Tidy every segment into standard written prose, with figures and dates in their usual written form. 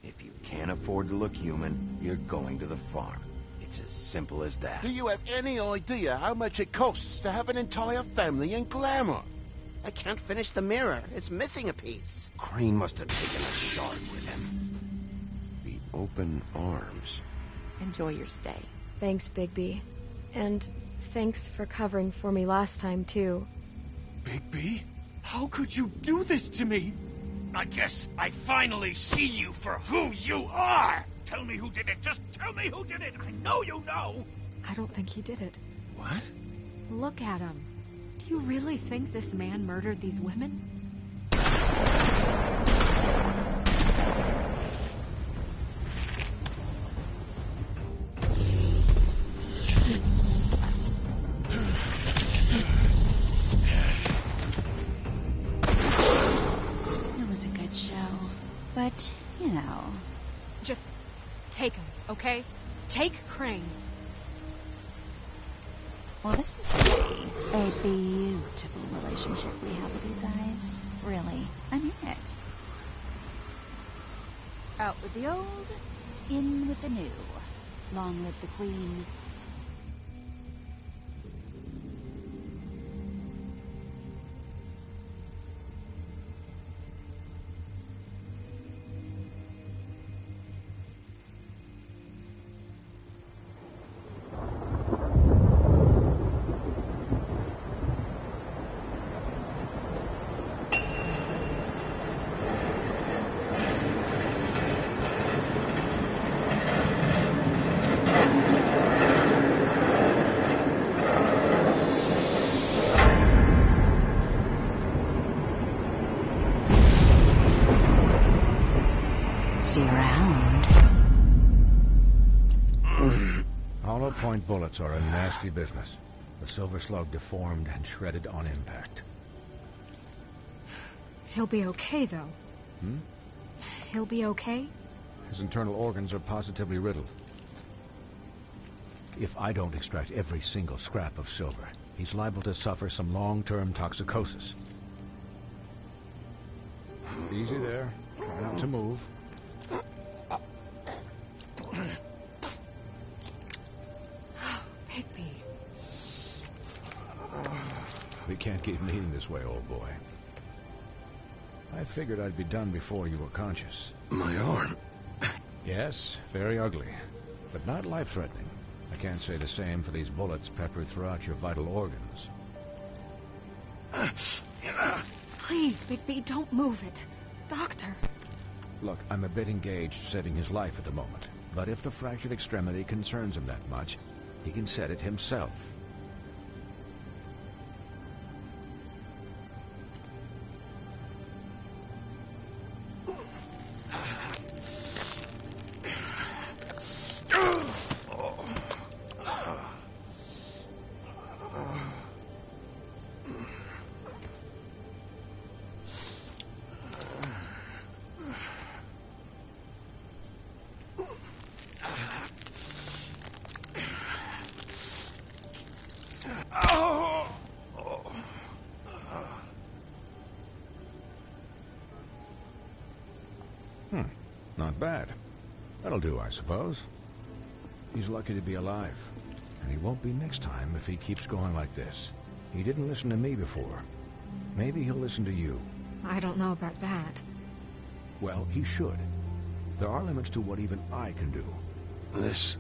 If you can't afford to look human, you're going to the farm. It's as simple as that. Do you have any idea how much it costs to have an entire family in glamour? I can't finish the mirror. It's missing a piece. Crane must have taken a shard with him. The open arms. Enjoy your stay. Thanks, Bigby. And thanks for covering for me last time, too. Bigby? How could you do this to me? I guess I finally see you for who you are! Tell me who did it! Just tell me who did it! I know you know! I don't think he did it. What? Look at him. Do you really think this man murdered these women? But, you know... Just take him, okay? Take Crane. Well, this is a beautiful relationship we have with you guys. Really, I mean it. Out with the old, in with the new. Long live the Queen. Hollow-point bullets are a nasty business. The Silver Slug deformed and shredded on impact. He'll be okay, though. He'll be okay? His internal organs are positively riddled. If I don't extract every single scrap of silver, he's liable to suffer some long-term toxicosis. Easy there. Try not to move. Bigby. We can't keep meeting this way, old boy. I figured I'd be done before you were conscious. My arm. Yes, very ugly, but not life-threatening. I can't say the same for these bullets peppered throughout your vital organs. Please, Bigby, don't move it. Doctor. Look, I'm a bit engaged saving his life at the moment, but if the fractured extremity concerns him that much, he can set it himself. Not bad. That'll do, I suppose. He's lucky to be alive. And he won't be next time if he keeps going like this. He didn't listen to me before. Maybe he'll listen to you. I don't know about that. Well, he should. There are limits to what even I can do. This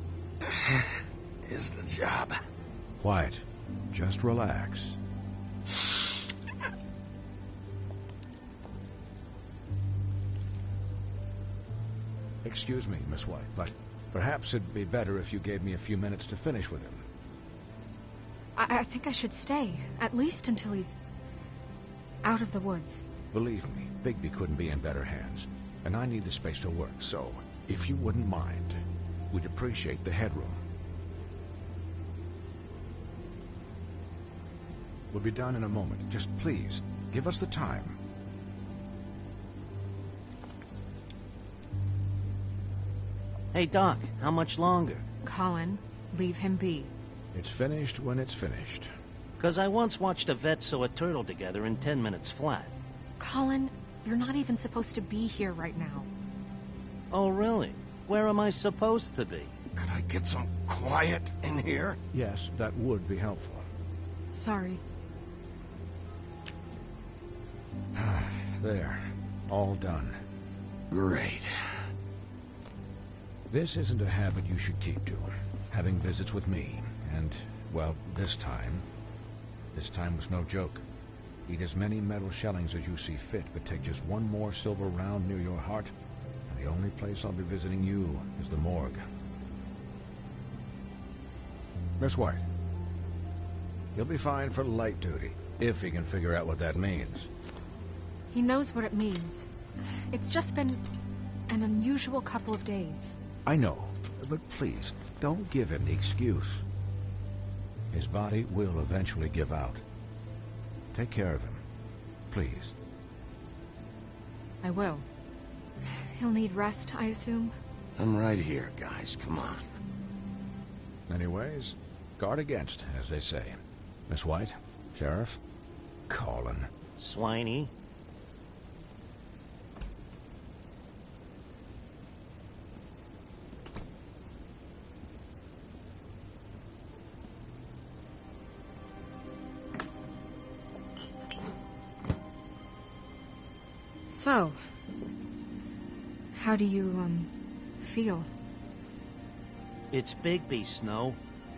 is the job. Quiet. Just relax. Excuse me, Miss White, but perhaps it'd be better if you gave me a few minutes to finish with him. I think I should stay, at least until he's out of the woods. Believe me, Bigby couldn't be in better hands, and I need the space to work, so if you wouldn't mind, we'd appreciate the headroom. We'll be done in a moment. Just please, give us the time. Hey, Doc, how much longer? Colin, leave him be. It's finished when it's finished. 'Cause I once watched a vet sew a turtle together in 10 minutes flat. Colin, you're not even supposed to be here right now. Oh, really? Where am I supposed to be? Could I get some quiet in here? Yes, that would be helpful. Sorry. There. All done. Great. This isn't a habit you should keep to. Having visits with me. And, well, this time was no joke. Eat as many metal shellings as you see fit, but take just one more silver round near your heart, and the only place I'll be visiting you is the morgue. Miss White. He'll be fine for light duty, if he can figure out what that means. He knows what it means. It's just been an unusual couple of days. I know, but please, don't give him the excuse. His body will eventually give out. Take care of him, please. I will. He'll need rest, I assume. I'm right here, guys. Come on. Anyways, guard against, as they say. Miss White, Sheriff, Colin. Swiney. So, how do you, feel? It's Bigby, Snow.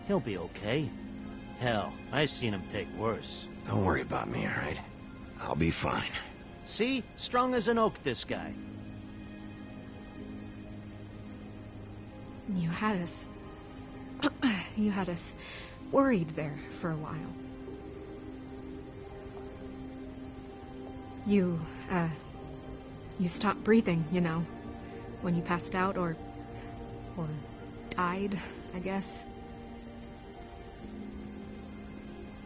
He'll be okay. Hell, I've seen him take worse. Don't worry about me, all right? I'll be fine. See? Strong as an oak, this guy. You had us... you had us worried there for a while. You stopped breathing, you know, when you passed out or died, I guess.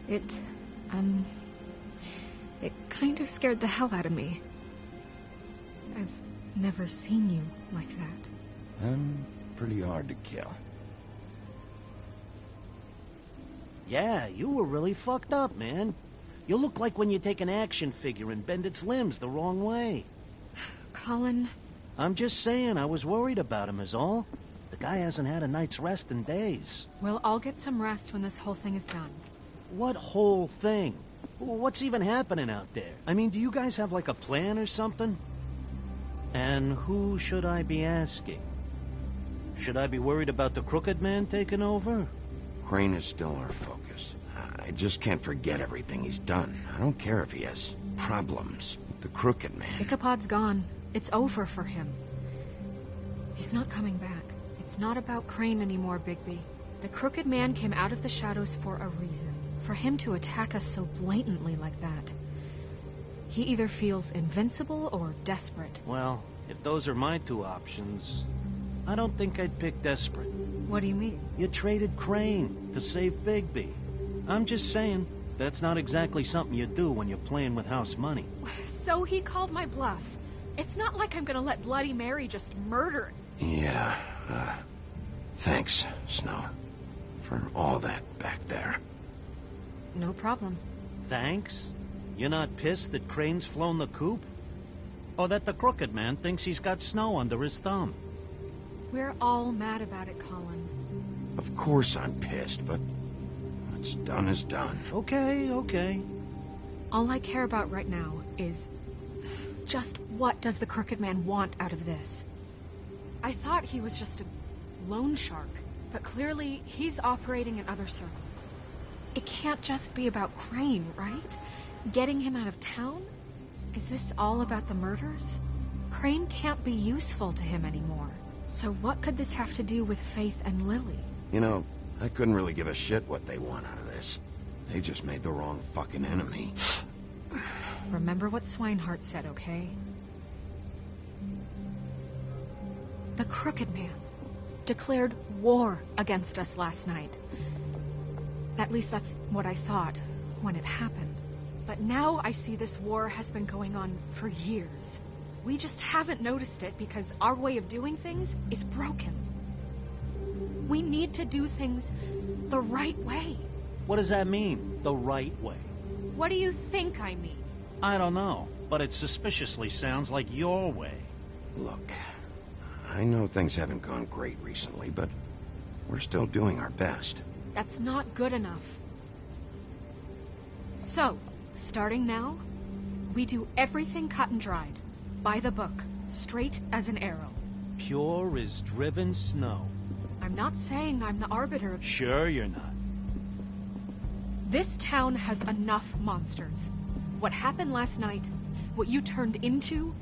It kind of scared the hell out of me. I've never seen you like that. I'm pretty hard to kill. Yeah, you were really fucked up, man. You look like when you take an action figure and bend its limbs the wrong way. Colin... I'm just saying, I was worried about him is all. The guy hasn't had a night's rest in days. We'll all get some rest when this whole thing is done. What whole thing? What's even happening out there? I mean, do you guys have like a plan or something? And who should I be asking? Should I be worried about the Crooked Man taking over? Crane is still our focus. I just can't forget everything he's done. I don't care if he has problems with the Crooked Man. Ichabod's gone. It's over for him. He's not coming back. It's not about Crane anymore, Bigby. The Crooked Man came out of the shadows for a reason. For him to attack us so blatantly like that. He either feels invincible or desperate. Well, if those are my two options, I don't think I'd pick desperate. What do you mean? You traded Crane to save Bigby. I'm just saying, that's not exactly something you do when you're playing with house money. So he called my bluff. It's not like I'm gonna let Bloody Mary just murder... Yeah, thanks, Snow, for all that back there. No problem. Thanks? You're not pissed that Crane's flown the coop? Or that the Crooked Man thinks he's got Snow under his thumb? We're all mad about it, Colin. Of course I'm pissed, but what's done is done. Okay. All I care about right now is... just what does the Crooked Man want out of this? I thought he was just a loan shark, but clearly he's operating in other circles. It can't just be about Crane, right? Getting him out of town? Is this all about the murders? Crane can't be useful to him anymore. So what could this have to do with Faith and Lily? You know, I couldn't really give a shit what they want out of this. They just made the wrong fucking enemy. Remember what Swinehart said, okay? The Crooked Man declared war against us last night. At least that's what I thought when it happened. But now I see this war has been going on for years. We just haven't noticed it because our way of doing things is broken. We need to do things the right way. What does that mean, the right way? What do you think I mean? I don't know, but it suspiciously sounds like your way. Look, I know things haven't gone great recently, but we're still doing our best. That's not good enough. So, starting now, we do everything cut and dried, by the book, straight as an arrow. Pure as driven snow. I'm not saying I'm the arbiter of... Sure you're not. This town has enough monsters. What happened last night, what you turned into,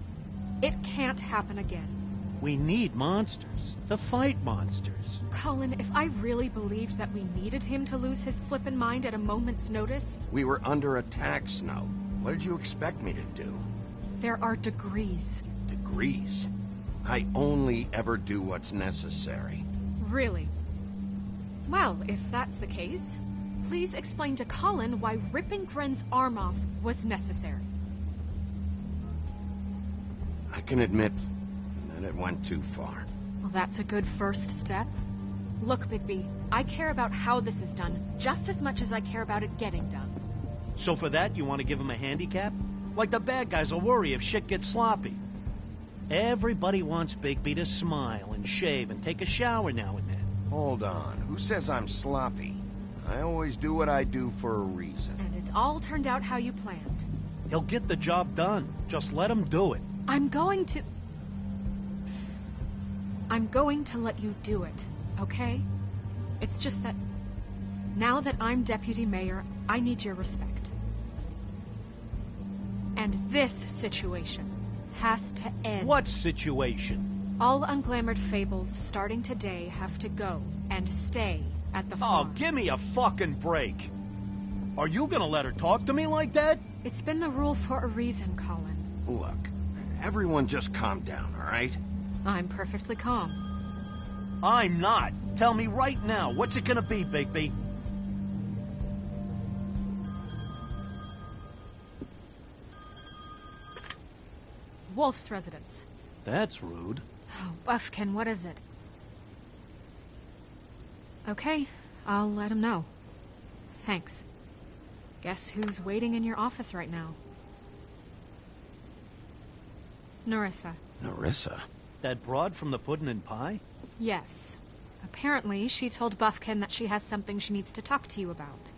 it can't happen again. We need monsters to fight monsters. Colin, if I really believed that we needed him to lose his flippin' mind at a moment's notice... We were under attack, Snow. What did you expect me to do? There are degrees. Degrees? I only ever do what's necessary. Really? Well, if that's the case, please explain to Colin why ripping Gren's arm off was necessary. I can admit that it went too far. Well, that's a good first step. Look, Bigby, I care about how this is done just as much as I care about it getting done. So for that, you want to give him a handicap? Like the bad guys will worry if shit gets sloppy. Everybody wants Bigby to smile and shave and take a shower now and then. Hold on. Who says I'm sloppy? I always do what I do for a reason. And it's all turned out how you planned. He'll get the job done. Just let him do it. I'm going to let you do it, okay? It's just that now that I'm deputy mayor, I need your respect. And this situation has to end. What situation? All unglamored fables starting today have to go and stay at the farm. Oh, give me a fucking break. Are you gonna let her talk to me like that? It's been the rule for a reason, Colin. Look, everyone just calm down, all right? I'm perfectly calm. I'm not. Tell me right now, what's it gonna be, Bigby? Wolf's residence. That's rude. Oh, Buffkin, what is it? Okay, I'll let him know. Thanks. Guess who's waiting in your office right now? Nerissa. Nerissa? That broad from the puddin' and pie? Yes. Apparently, she told Buffkin that she has something she needs to talk to you about.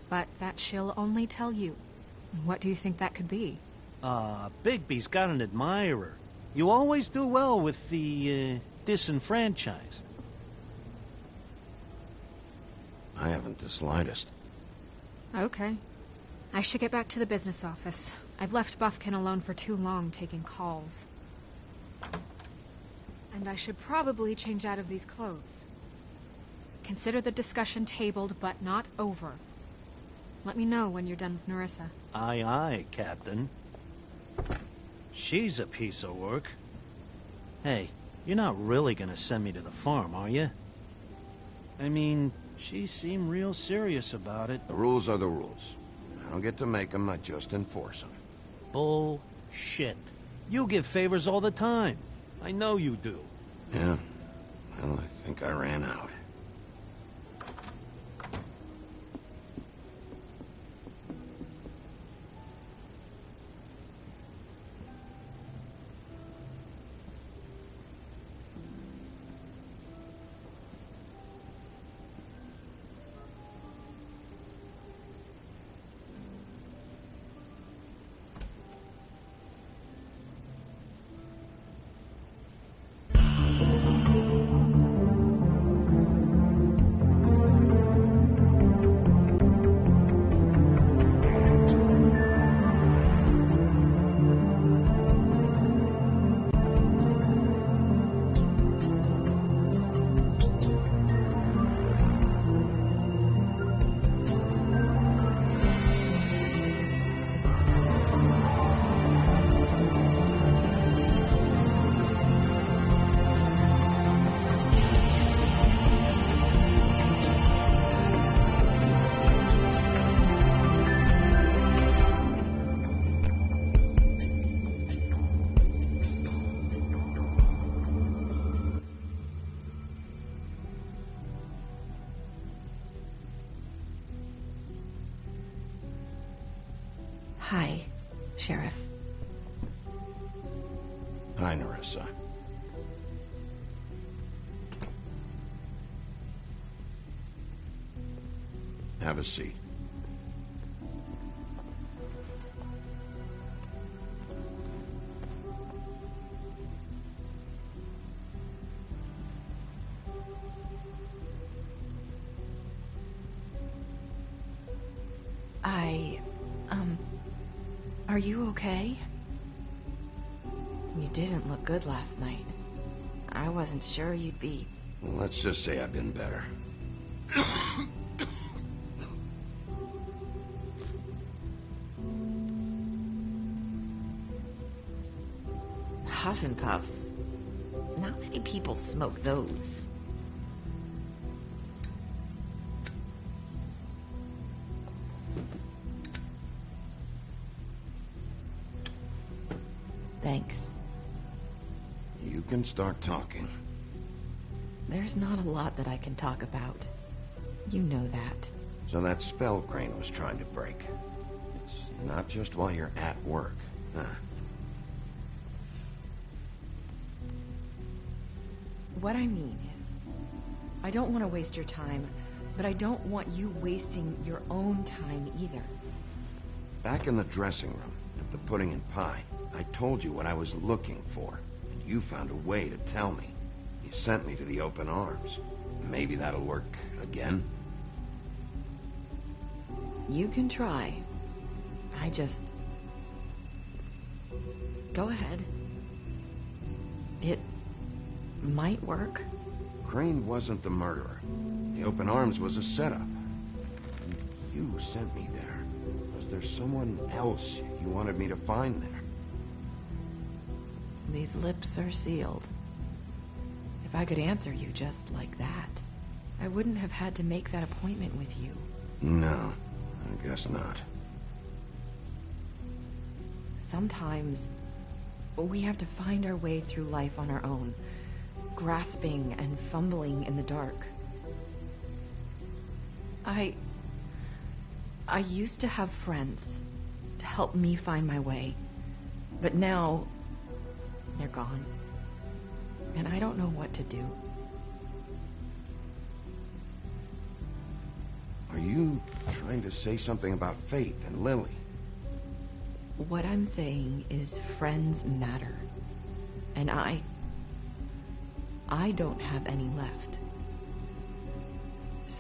But that she'll only tell you. What do you think that could be? Bigby's got an admirer. You always do well with the, disenfranchised. I haven't the slightest. Okay. I should get back to the business office. I've left Buffkin alone for too long taking calls. And I should probably change out of these clothes. Consider the discussion tabled, but not over. Let me know when you're done with Nerissa. Aye, aye, Captain. She's a piece of work. Hey, you're not really gonna send me to the farm, are you? I mean, she seemed real serious about it. The rules are the rules. I don't get to make them, I just enforce them. Bullshit. You give favors all the time. I know you do. Yeah. Well, I think I ran out. Hi, Sheriff. Hi, Nerissa. Have a seat. Are you okay? You didn't look good last night. I wasn't sure you'd be... Well, let's just say I've been better. Huff and puffs. Not many people smoke those. Thanks. You can start talking. There's not a lot that I can talk about. You know that. So that spell Crane was trying to break. It's not just while you're at work. Huh. What I mean is, I don't want to waste your time, but I don't want you wasting your own time either. Back in the dressing room, at the Pudding and Pie, I told you what I was looking for, and you found a way to tell me. You sent me to the open arms. Maybe that'll work again? You can try. I just... Go ahead. It might work. Crane wasn't the murderer. The open arms was a setup. And you sent me there. Was there someone else you wanted me to find there? These lips are sealed. If I could answer you just like that, I wouldn't have had to make that appointment with you. No, I guess not. Sometimes we have to find our way through life on our own, grasping and fumbling in the dark. I used to have friends to help me find my way, but now they're gone, and I don't know what to do. Are you trying to say something about Faith and Lily? What I'm saying is friends matter, and I don't have any left.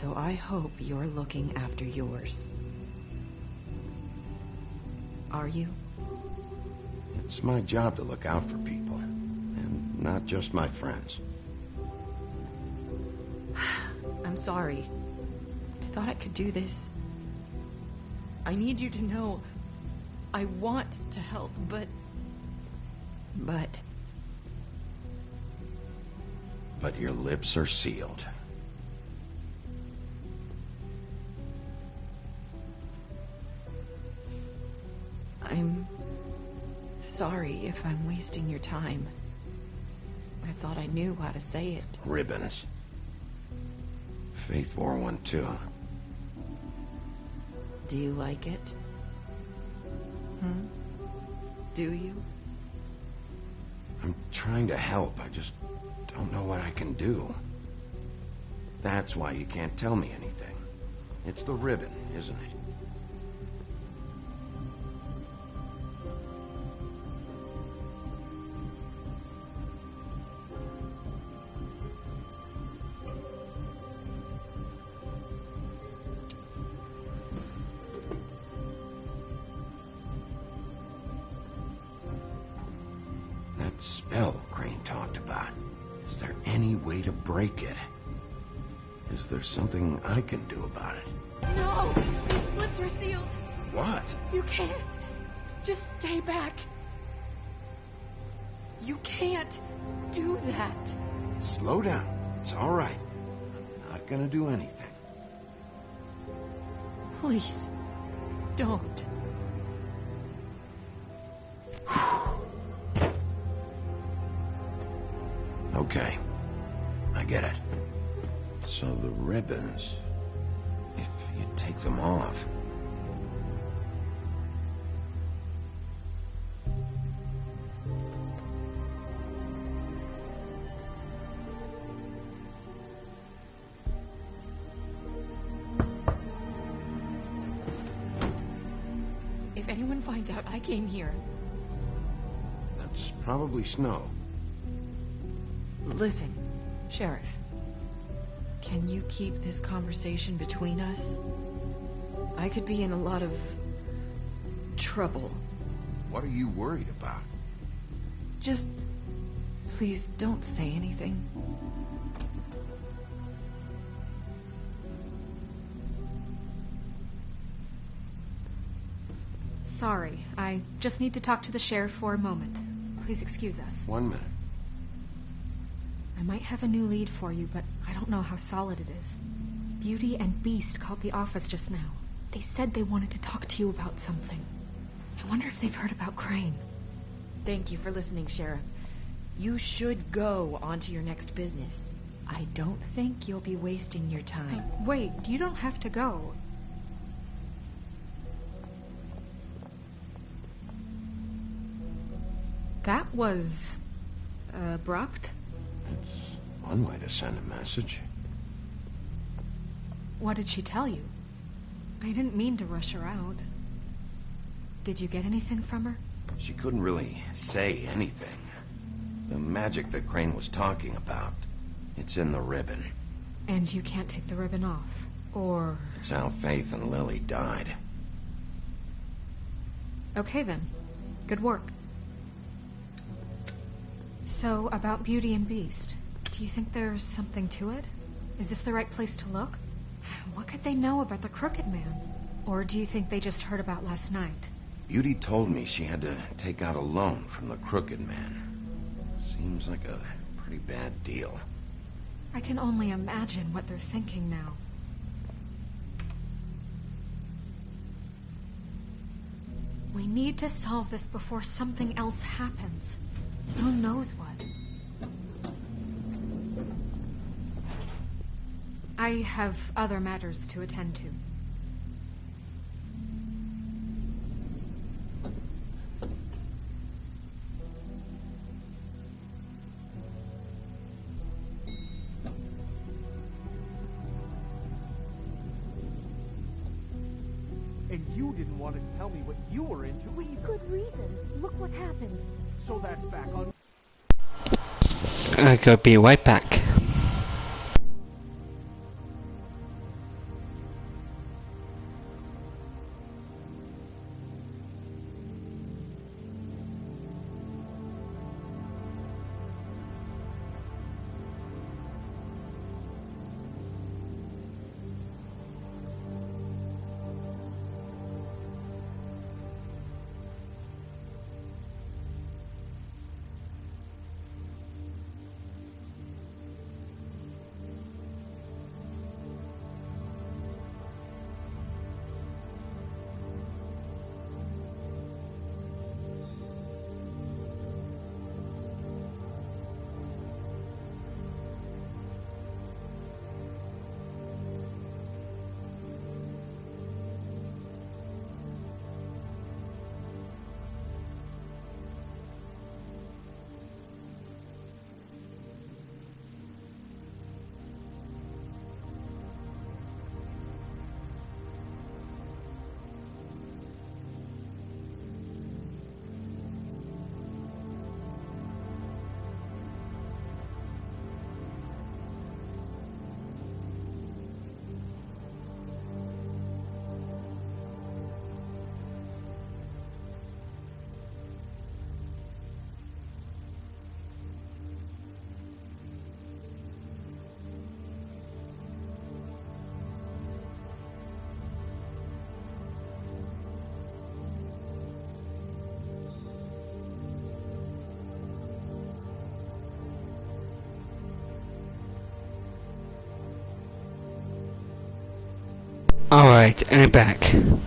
So I hope you're looking after yours. Are you? It's my job to look out for people, and not just my friends. I'm sorry. I thought I could do this. I need you to know I want to help, but... But your lips are sealed. I'm sorry if I'm wasting your time. I thought I knew how to say it. Ribbons. Faith wore one too. Do you like it? Do you? I'm trying to help. I just don't know what I can do. That's why you can't tell me anything. It's the ribbon, isn't it? That spell Crane talked about. Is there any way to break it? Is there something I can do about it? No! These lips are sealed. What? You can't. Just stay back. You can't do that. Slow down. It's all right. I'm not gonna do anything. Please, don't. Okay. I get it. So the ribbons, if you take them off... If anyone finds out I came here... That's probably snow. Listen, Sheriff. Can you keep this conversation between us? I could be in a lot of... trouble. What are you worried about? Just... please don't say anything. Sorry, I just need to talk to the sheriff for a moment. Please excuse us. 1 minute. I might have a new lead for you, but I don't know how solid it is. Beauty and Beast called the office just now. They said they wanted to talk to you about something. I wonder if they've heard about Crane. Thank you for listening, Sheriff. You should go on to your next business. I don't think you'll be wasting your time. Wait, you don't have to go. That was... abrupt. It's one way to send a message. What did she tell you? I didn't mean to rush her out. Did you get anything from her? She couldn't really say anything. The magic that Crane was talking about, it's in the ribbon. And you can't take the ribbon off, or... It's how Faith and Lily died. Okay then. Good work. So, about Beauty and Beast, do you think there's something to it? Is this the right place to look? What could they know about the Crooked Man? Or do you think they just heard about last night? Beauty told me she had to take out a loan from the Crooked Man. Seems like a pretty bad deal. I can only imagine what they're thinking now. We need to solve this before something else happens. Who knows what? I have other matters to attend to. And you didn't want to tell me what you were into. With good reason. Look what happened. So that's back on... I could be right back. Alright, I'm back. So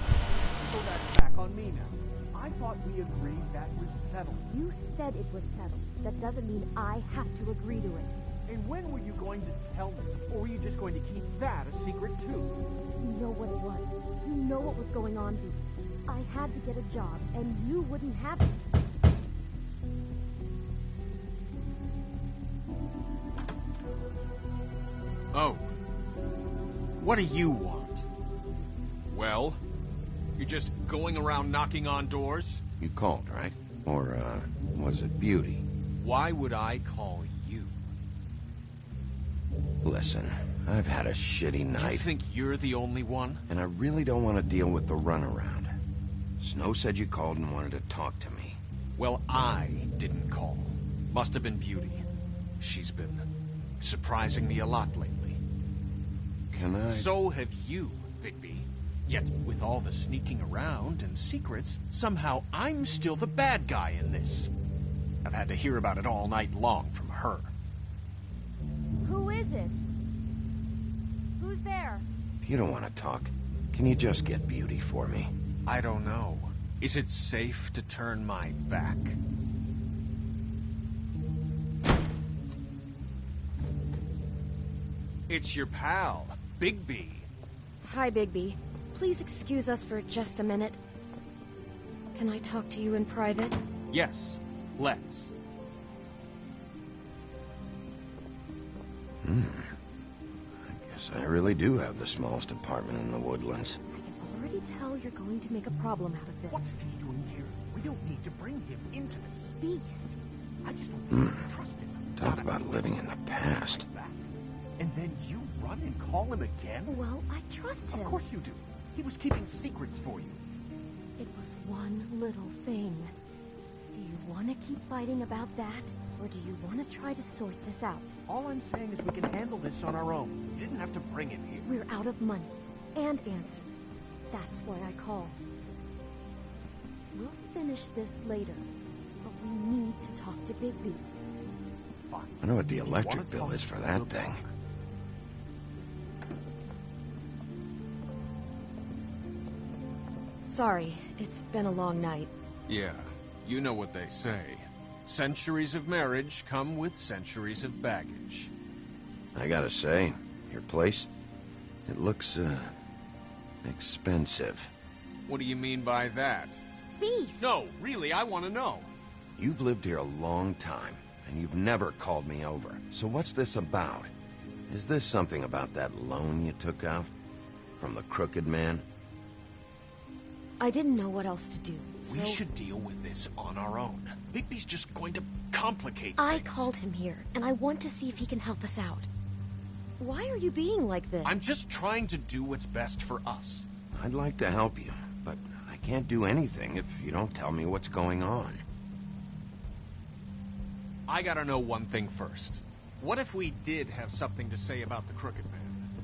that's back on me now. I thought we agreed that was settled. You said it was settled. That doesn't mean I have to agree to it. And when were you going to tell me? Or were you just going to keep that a secret too? You know what it was. You know what was going on, Beast. I had to get a job, and you wouldn't have it. Oh. What do you want? Well, You're just going around knocking on doors? You called, right? Or, was it Beauty? Why would I call you? Listen, I've had a shitty night. You think you're the only one? And I really don't want to deal with the runaround. Snow said you called and wanted to talk to me. Well, I didn't call. Must have been Beauty. She's been surprising me a lot lately. Can I... So have you, Bigby. Yet, with all the sneaking around and secrets, somehow I'm still the bad guy in this. I've had to hear about it all night long from her. Who is it? Who's there? If you don't want to talk, can you just get Beauty for me? I don't know. Is it safe to turn my back? It's your pal, Bigby. Hi, Bigby. Please excuse us for just a minute. Can I talk to you in private? Yes, let's. I guess I really do have the smallest apartment in the Woodlands. I can already tell you're going to make a problem out of this. What's he doing here? We don't need to bring him into this. Beast. I just don't think we can trust him. Talk about living in the past. And then you run and call him again? Well, I trust him. Of course you do. He was keeping secrets for you. It was one little thing. Do you want to keep fighting about that? Or do you want to try to sort this out? All I'm saying is we can handle this on our own. You didn't have to bring him here. We're out of money and answers. That's why I called. We'll finish this later, but we need to talk to Bigby. Fine. I know what the electric bill is for that thing. Sorry, it's been a long night. Yeah, you know what they say. Centuries of marriage come with centuries of baggage. I gotta say, your place, it looks, expensive. What do you mean by that? Beast! No, really, I want to know. You've lived here a long time, and you've never called me over. So what's this about? Is this something about that loan you took out? From the crooked man? I didn't know what else to do, so... We should deal with this on our own. Bigby's just going to complicate I things. called him here, and I want to see if he can help us out. Why are you being like this? I'm just trying to do what's best for us. I'd like to help you, but I can't do anything if you don't tell me what's going on. I gotta know one thing first. What if we did have something to say about the Crooked Man?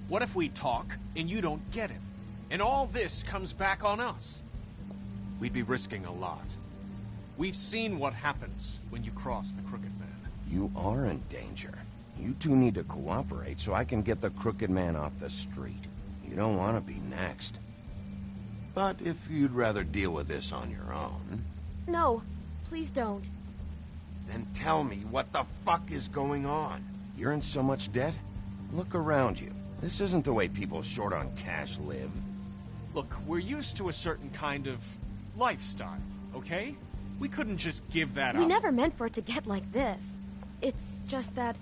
What if we talk and you don't get him? And all this comes back on us? We'd be risking a lot. We've seen what happens when you cross the Crooked Man. You are in danger. You two need to cooperate so I can get the Crooked Man off the street. You don't want to be next. But if you'd rather deal with this on your own... No, please don't. Then tell me what the fuck is going on. You're in so much debt? Look around you. This isn't the way people short on cash live. Look, we're used to a certain kind of lifestyle, okay? We couldn't just give that up. We never meant for it to get like this. It's just that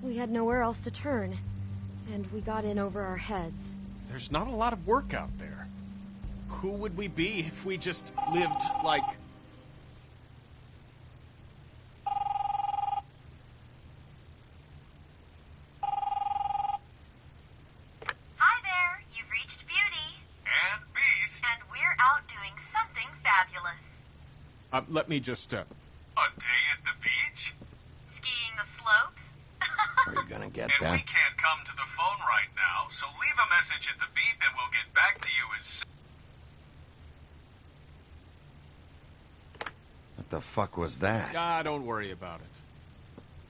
we had nowhere else to turn, and we got in over our heads. There's not a lot of work out there. Who would we be if we just lived like... Hi there, you've reached Beauty. And Beast. And we're out doing something fabulous. Let me just, A day at the beach? Skiing the slopes? Are you gonna get And that? we can't come to the phone right now, so leave a message at the beep and we'll get back to you as soon. What the fuck was that? Ah, don't worry about it.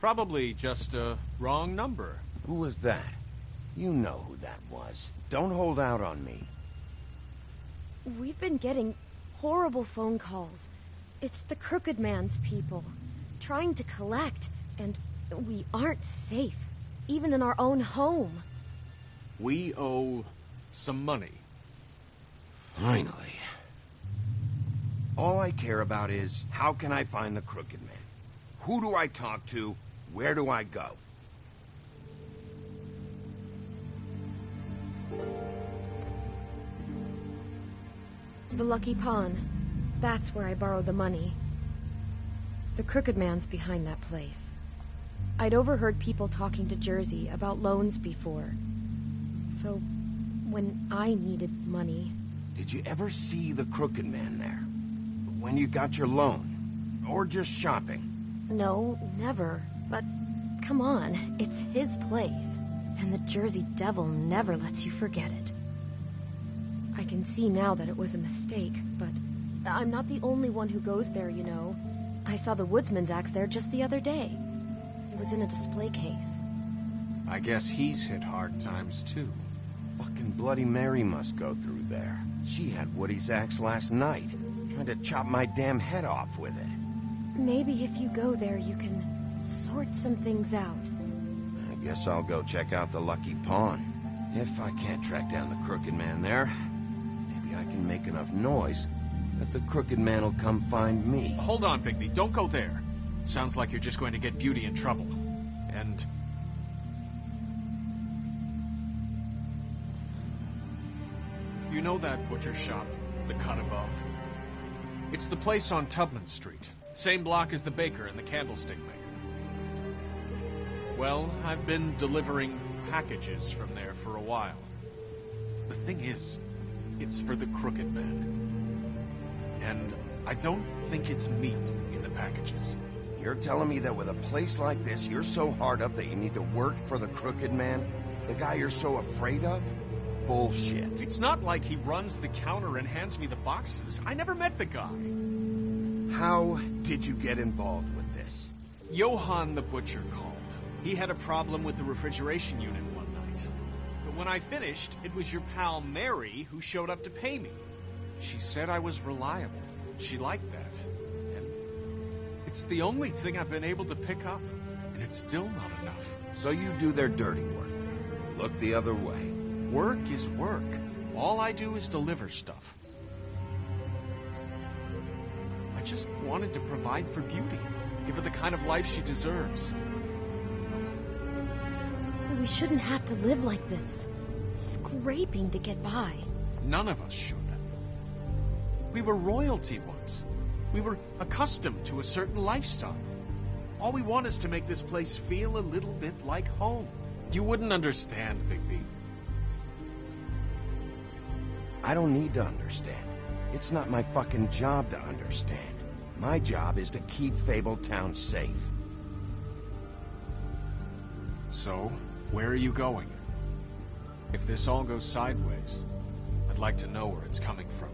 Probably just a wrong number. Who was that? You know who that was. Don't hold out on me. We've been getting horrible phone calls. It's the Crooked Man's people, trying to collect, and we aren't safe, even in our own home. We owe some money. Finally. All I care about is, how can I find the Crooked Man? Who do I talk to? Where do I go? The Lucky Pawn. That's where I borrowed the money. The Crooked Man's behind that place. I'd overheard people talking to Jersey about loans before. So, when I needed money... Did you ever see the Crooked Man there? When you got your loan? Or just shopping? No, never. But, come on, it's his place. And the Jersey Devil never lets you forget it. I can see now that it was a mistake, but I'm not the only one who goes there, you know. I saw the woodsman's axe there just the other day. It was in a display case. I guess he's hit hard times, too. Fucking Bloody Mary must go through there. She had Woody's axe last night, trying to chop my damn head off with it. Maybe if you go there, you can sort some things out. I guess I'll go check out the Lucky Pawn. If I can't track down the Crooked Man there, maybe I can make enough noise that the Crooked Man will come find me. Hold on, Bigby. Don't go there. Sounds like you're just going to get Beauty in trouble. And... you know that butcher shop, the cut above? It's the place on Tubman Street. Same block as the baker and the candlestick maker. Well, I've been delivering packages from there for a while. The thing is, it's for the Crooked Man. And I don't think it's meat in the packages. You're telling me that with a place like this, you're so hard up that you need to work for the Crooked Man? The guy you're so afraid of? Bullshit. It's not like he runs the counter and hands me the boxes. I never met the guy. How did you get involved with this? Johann the butcher called. He had a problem with the refrigeration unit one night. But when I finished, it was your pal Mary who showed up to pay me. She said I was reliable. She liked that. And it's the only thing I've been able to pick up. And it's still not enough. So you do their dirty work. Look the other way. Work is work. All I do is deliver stuff. I just wanted to provide for Beauty. Give her the kind of life she deserves. We shouldn't have to live like this. Scraping to get by. None of us should. We were royalty once. We were accustomed to a certain lifestyle. All we want is to make this place feel a little bit like home. You wouldn't understand, Bigby. I don't need to understand. It's not my fucking job to understand. My job is to keep Fabletown safe. So, where are you going? If this all goes sideways, I'd like to know where it's coming from.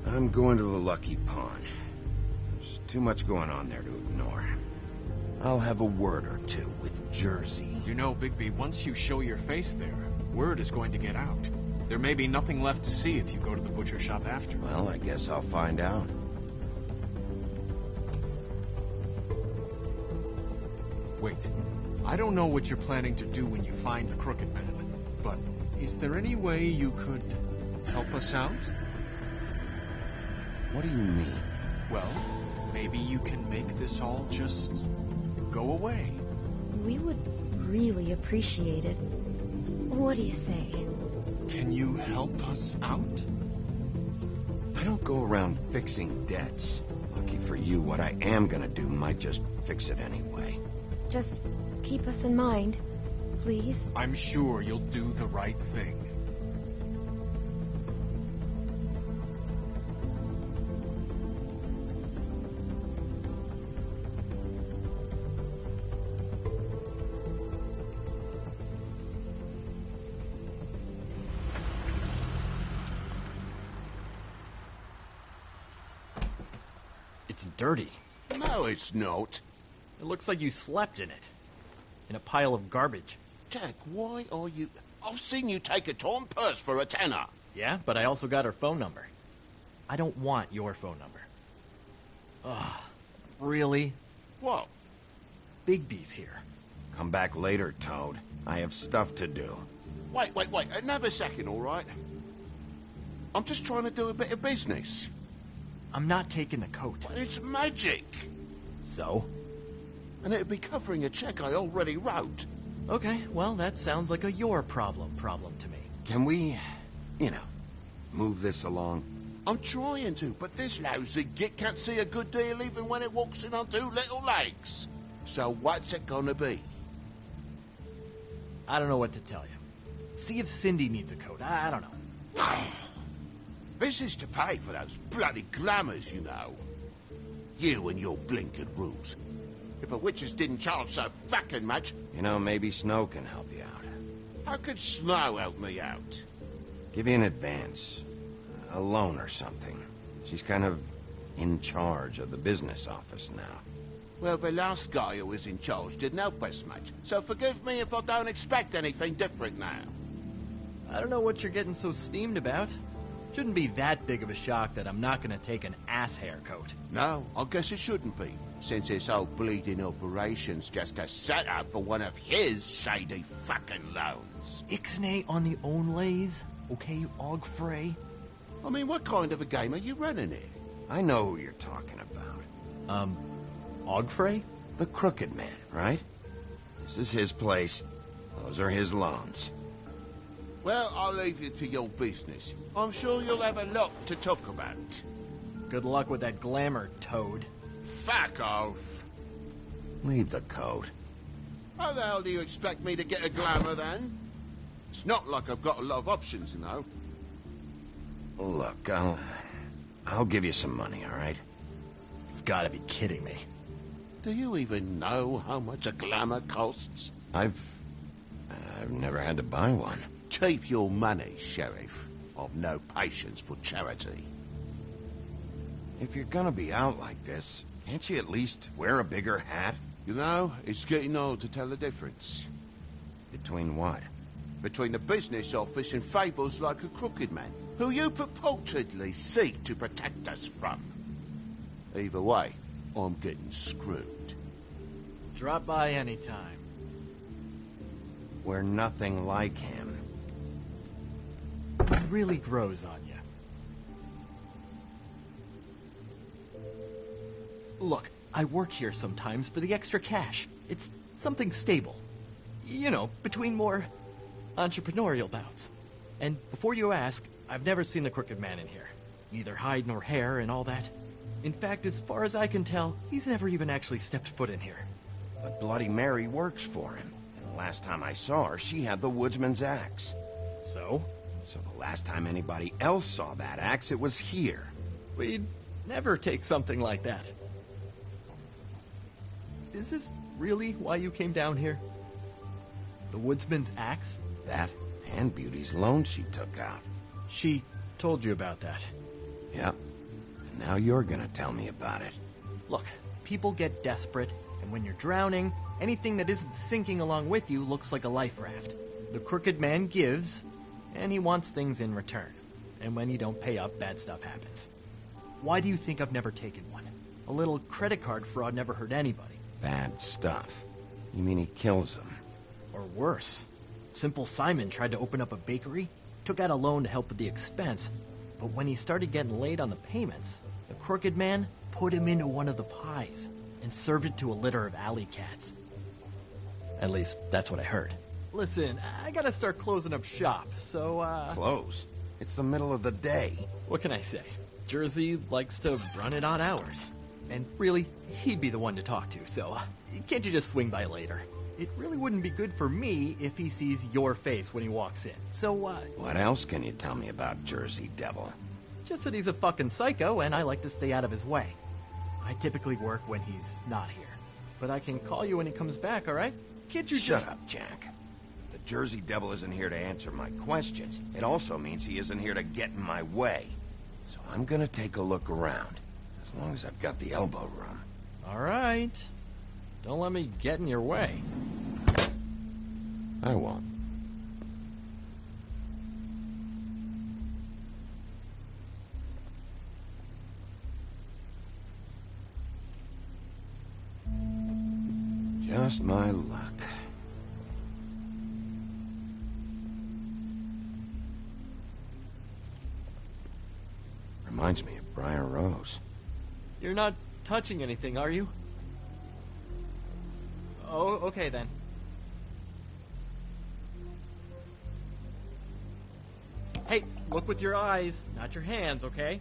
I'm going to the Lucky Pawn. There's too much going on there to ignore. I'll have a word or two with Jersey. You know, Bigby, once you show your face there, word is going to get out. There may be nothing left to see if you go to the butcher shop after. Well, I guess I'll find out. Wait, I don't know what you're planning to do when you find the Crooked Man, but is there any way you could help us out? What do you mean? Well, maybe you can make this all just go away. We would really appreciate it. What do you say? Can you help us out? I don't go around fixing debts. Lucky for you, what I am gonna do might just fix it anyway. Just keep us in mind, please. I'm sure you'll do the right thing. It's dirty. No, it's not. It looks like you slept in it. In a pile of garbage. Jack, why are you... I've seen you take a torn purse for a tenner. Yeah, but I also got her phone number. I don't want your phone number. Ugh, really? What? Bigby's here. Come back later, Toad. I have stuff to do. Wait. Another second, all right? I'm just trying to do a bit of business. I'm not taking the coat. Well, it's magic. So? And it'd be covering a check I already wrote. Okay, well, that sounds like a your problem to me. Can we, move this along? I'm trying to, but this lousy git can't see a good deal even when it walks in on two little legs. So what's it gonna be? I don't know what to tell you. See if Cindy needs a coat. I don't know. This is to pay for those bloody glamours, you know. You and your blinkered rules. If a witches didn't charge so fucking much... Maybe Snow can help you out. How could Snow help me out? Give you an advance. A loan or something. She's kind of in charge of the business office now. Well, the last guy who was in charge didn't help us much, so forgive me if I don't expect anything different now. I don't know what you're getting so steamed about. Shouldn't be that big of a shock that I'm not going to take an ass haircoat. No, I guess it shouldn't be, since this whole bleeding operation's just a setup for one of his shady fucking loans. Ixnay on the own lays, okay, Og Frey? I mean, what kind of a game are you running here? I know who you're talking about. Og Frey? The Crooked Man, right? This is his place. Those are his loans. Well, I'll leave you to your business. I'm sure you'll have a lot to talk about. Good luck with that glamour, Toad. Fuck off. Leave the coat. How the hell do you expect me to get a glamour, then? It's not like I've got a lot of options, you know. Look, I'll give you some money, all right? You've got to be kidding me. Do you even know how much a glamour costs? I've never had to buy one. Keep your money, Sheriff. I've no patience for charity. If you're gonna be out like this, can't you at least wear a bigger hat? You know, it's getting old to tell the difference. Between what? Between the business office and fables like a Crooked Man, who you purportedly seek to protect us from. Either way, I'm getting screwed. Drop by anytime. We're nothing like him. It really grows on you. Look, I work here sometimes for the extra cash. It's something stable. Between more entrepreneurial bouts. And before you ask, I've never seen the Crooked Man in here. Neither hide nor hair and all that. In fact, as far as I can tell, he's never even actually stepped foot in here. But Bloody Mary works for him. And the last time I saw her, she had the woodsman's axe. So? So the last time anybody else saw that axe, it was here. We'd never take something like that. Is this really why you came down here? The woodsman's axe? That and Beauty's loan she took out. She told you about that? Yep. And now you're gonna tell me about it. Look, people get desperate, and when you're drowning, anything that isn't sinking along with you looks like a life raft. The Crooked Man gives, and he wants things in return. And when you don't pay up, bad stuff happens. Why do you think I've never taken one? A little credit card fraud never hurt anybody. Bad stuff. You mean he kills them? Or worse. Simple Simon tried to open up a bakery, took out a loan to help with the expense, but when he started getting late on the payments, the Crooked Man put him into one of the pies and served it to a litter of alley cats. At least, that's what I heard. Listen, I gotta start closing up shop, so, Close? It's the middle of the day. What can I say? Jersey likes to run it odd hours. And really, he'd be the one to talk to, so can't you just swing by later? It really wouldn't be good for me if he sees your face when he walks in, so, What else can you tell me about Jersey Devil? Just that he's a fucking psycho, and I like to stay out of his way. I typically work when he's not here. But I can call you when he comes back, alright? Can't you Shut up, Jack. If the Jersey Devil isn't here to answer my questions, it also means he isn't here to get in my way. So I'm gonna take a look around, as long as I've got the elbow room. Alright. Don't let me get in your way. I won't. Just my luck. Reminds me of Briar Rose. You're not touching anything, are you? Oh, okay then. Hey, look with your eyes, not your hands, okay?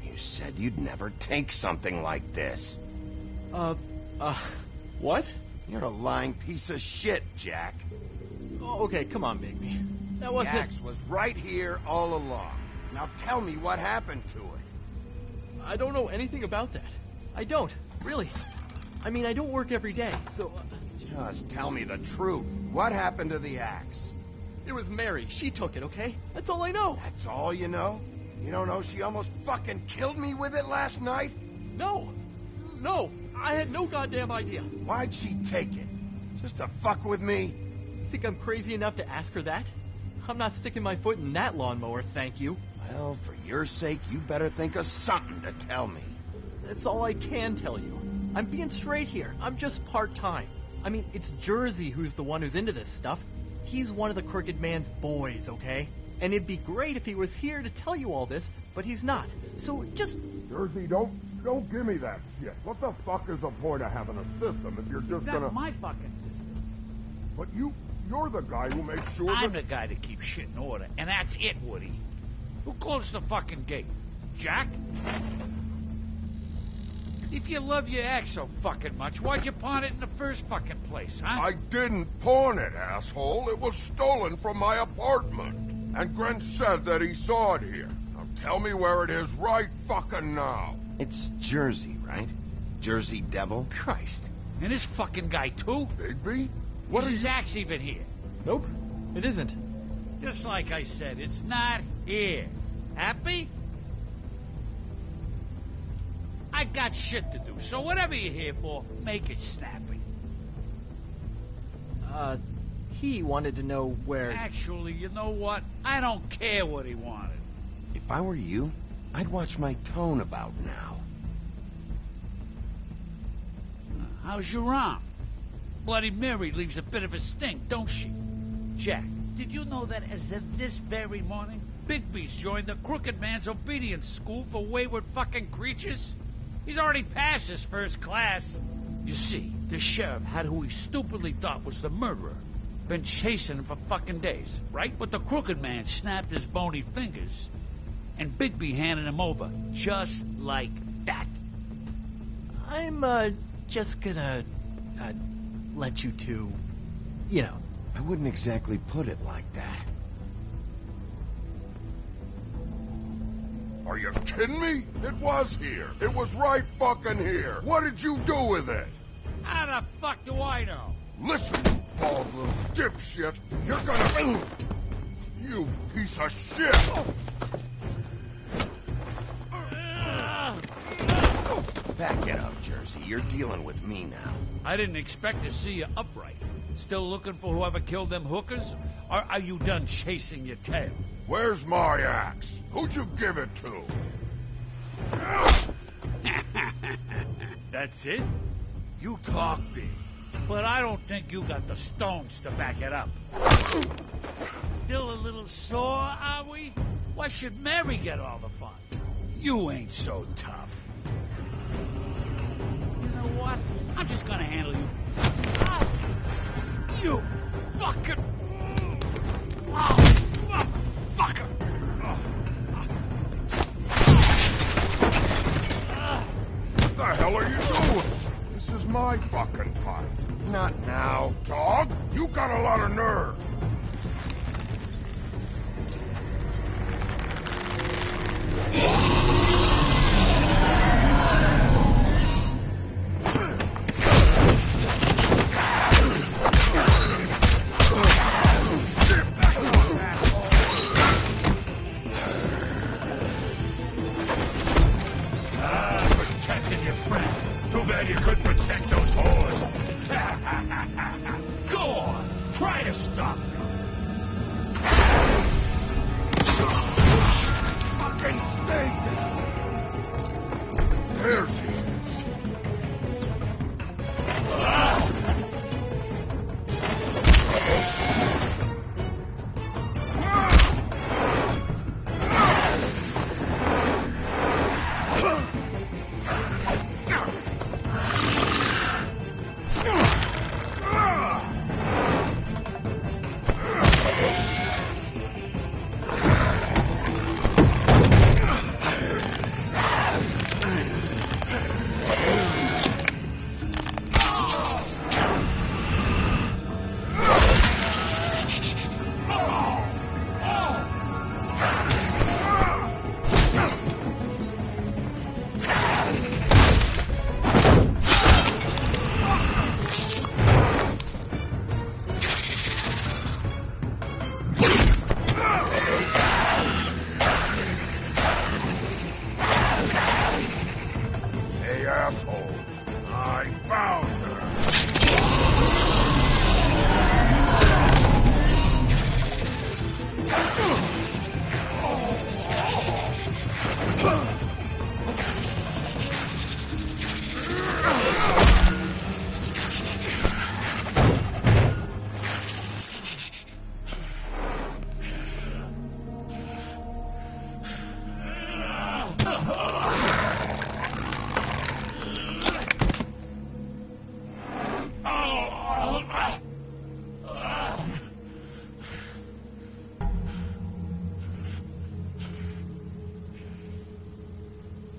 You said you'd never take something like this. What? You're a lying piece of shit, Jack. Oh, okay, come on, Bigby. That wasn't... The axe was right here all along. Now tell me what happened to it. I don't know anything about that. I don't, really. I mean, I don't work every day, so... Just tell me the truth. What happened to the axe? It was Mary. She took it, okay? That's all I know. That's all you know? You don't know she almost fucking killed me with it last night? No, I had no goddamn idea. Why'd she take it? Just to fuck with me? Think I'm crazy enough to ask her that? I'm not sticking my foot in that lawnmower, thank you. Well, for your sake, you better think of something to tell me. That's all I can tell you. I'm being straight here. I'm just part-time. I mean, it's Jersey who's the one who's into this stuff. He's one of the Crooked Man's boys, okay? And it'd be great if he was here to tell you all this, but he's not. So just... Jersey, don't give me that shit. What the fuck is the point of having a system if you're just gonna... That's my fucking system. But you're the guy who makes sure I'm the guy that keeps shit in order, and that's it, Woody. Who closed the fucking gate? Jack? If you love your ex so fucking much, why'd you pawn it in the first fucking place, huh? I didn't pawn it, asshole. It was stolen from my apartment. And Grant said that he saw it here. Now tell me where it is right fucking now. It's Jersey, right? Jersey Devil? Christ. And this fucking guy, too? Bigby? Is his axe even here? Nope, it isn't. Just like I said, it's not here. Happy? I got shit to do, so whatever you're here for, make it snappy. He wanted to know where... Actually, you know what? I don't care what he wanted. If I were you, I'd watch my tone about now. How's your arm? Bloody Mary leaves a bit of a stink, don't she? Jack, did you know that as of this very morning, Bigby's joined the Crooked Man's obedience school for wayward fucking creatures? He's already passed his first class. You see, the sheriff had who he stupidly thought was the murderer. Been chasing him for fucking days, right? But the Crooked Man snapped his bony fingers, and Bigby handed him over, just like that. I'm, just gonna, let you two, you know. I wouldn't exactly put it like that. Are you kidding me? It was here. It was right fucking here. What did you do with it? How the fuck do I know? Listen, you bald little dipshit. You're gonna... You piece of shit! Back it up, Jersey. You're dealing with me now. I didn't expect to see you upright. Still looking for whoever killed them hookers? Or are you done chasing your tail? Where's my axe? Who'd you give it to? That's it? You talk big, but I don't think you got the stones to back it up. Still a little sore, are we? Why should Mary get all the fun? You ain't so tough. You know what? I'm just gonna handle you. You fucking... fucker! What the hell are you doing? This is my fucking fight. Not now. Dog, you got a lot of nerve. said you could protect those whores. Go on, try to stop me. Fucking stay down. There she is.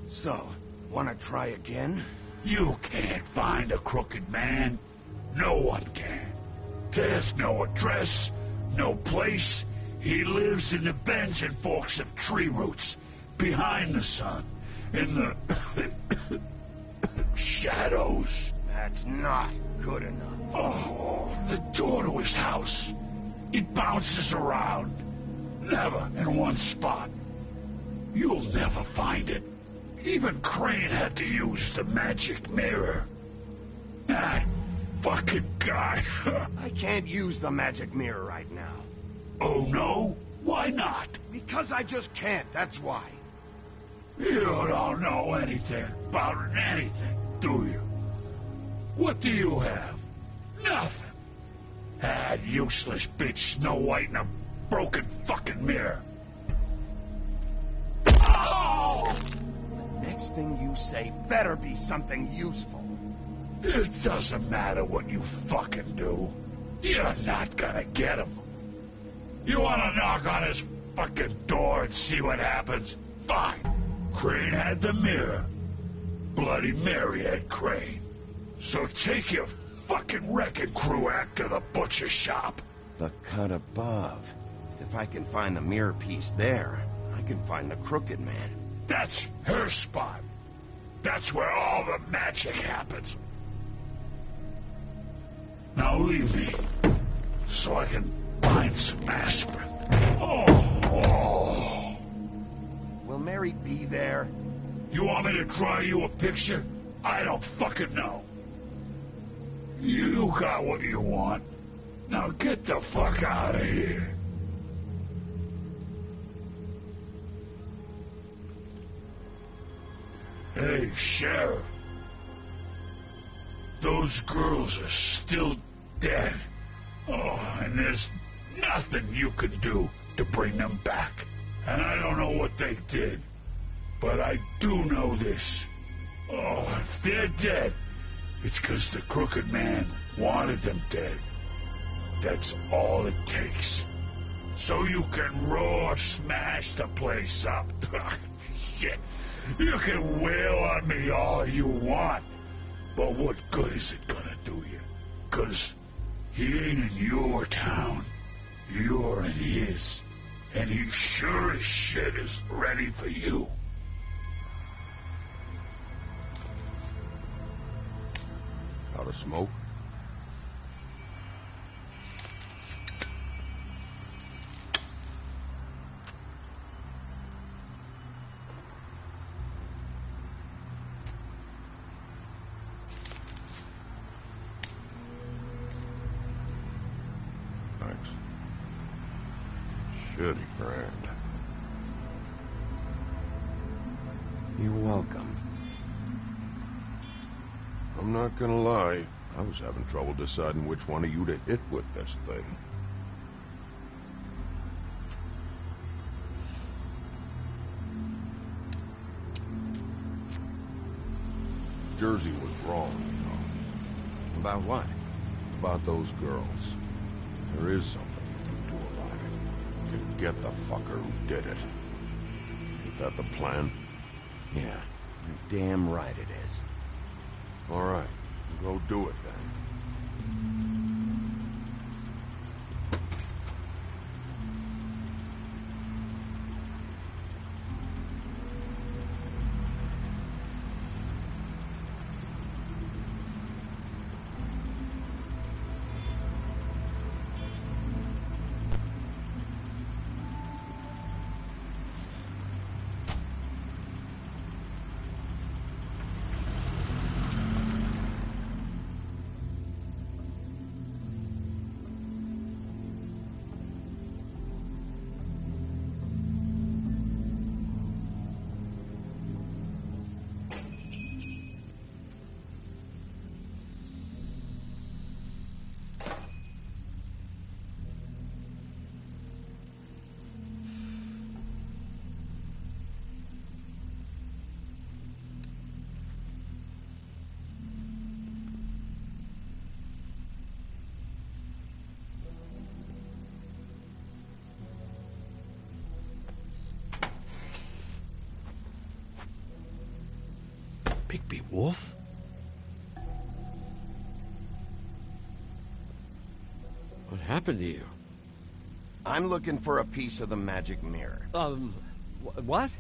So, wanna try again? You can't find a crooked man. No one can. There's no address, no place. He lives in the bends and forks of tree roots, behind the sun, in the shadows. That's not good enough. Oh, the door to his house. It bounces around. Never in one spot. You'll never find it. Even Crane had to use the magic mirror. That fucking guy. I can't use the magic mirror right now. Oh, no? Why not? Because I just can't, that's why. You don't know anything about anything, do you? What do you have? Nothing. That useless bitch Snow White and a broken fucking mirror. Oh! Next thing you say better be something useful. It doesn't matter what you fucking do. You're not gonna get him. You wanna knock on his fucking door and see what happens? Fine. Crane had the mirror. Bloody Mary had Crane. So take your fucking wrecking crew act to the butcher shop. The cut above. If I can find the mirror piece there, I can find the crooked man. That's her spot. That's where all the magic happens. Now leave me, so I can find some aspirin. Oh. Will Mary be there? You want me to draw you a picture? I don't fucking know. You got what you want. Now get the fuck out of here. Hey, Sheriff. Those girls are still dead. Oh, and there's nothing you can do to bring them back. And I don't know what they did, but I do know this. Oh, if they're dead, it's 'cause the Crooked Man wanted them dead. That's all it takes. So you can roar smash the place up. Shit. You can wail on me all you want, but what good is it gonna do you? 'Cause he ain't in your town. You're in his. And he sure as shit is ready for you. Got a smoke? shitty grand. You're welcome. I'm not gonna lie, I was having trouble deciding which one of you to hit with this thing. Jersey was wrong, you know. About what? About those girls. There is something you can do about it. You can get the fucker who did it. Is that the plan? Yeah, you're damn right it is. All right, go do it then. Bigby Wolf? What happened to you? I'm looking for a piece of the magic mirror. What?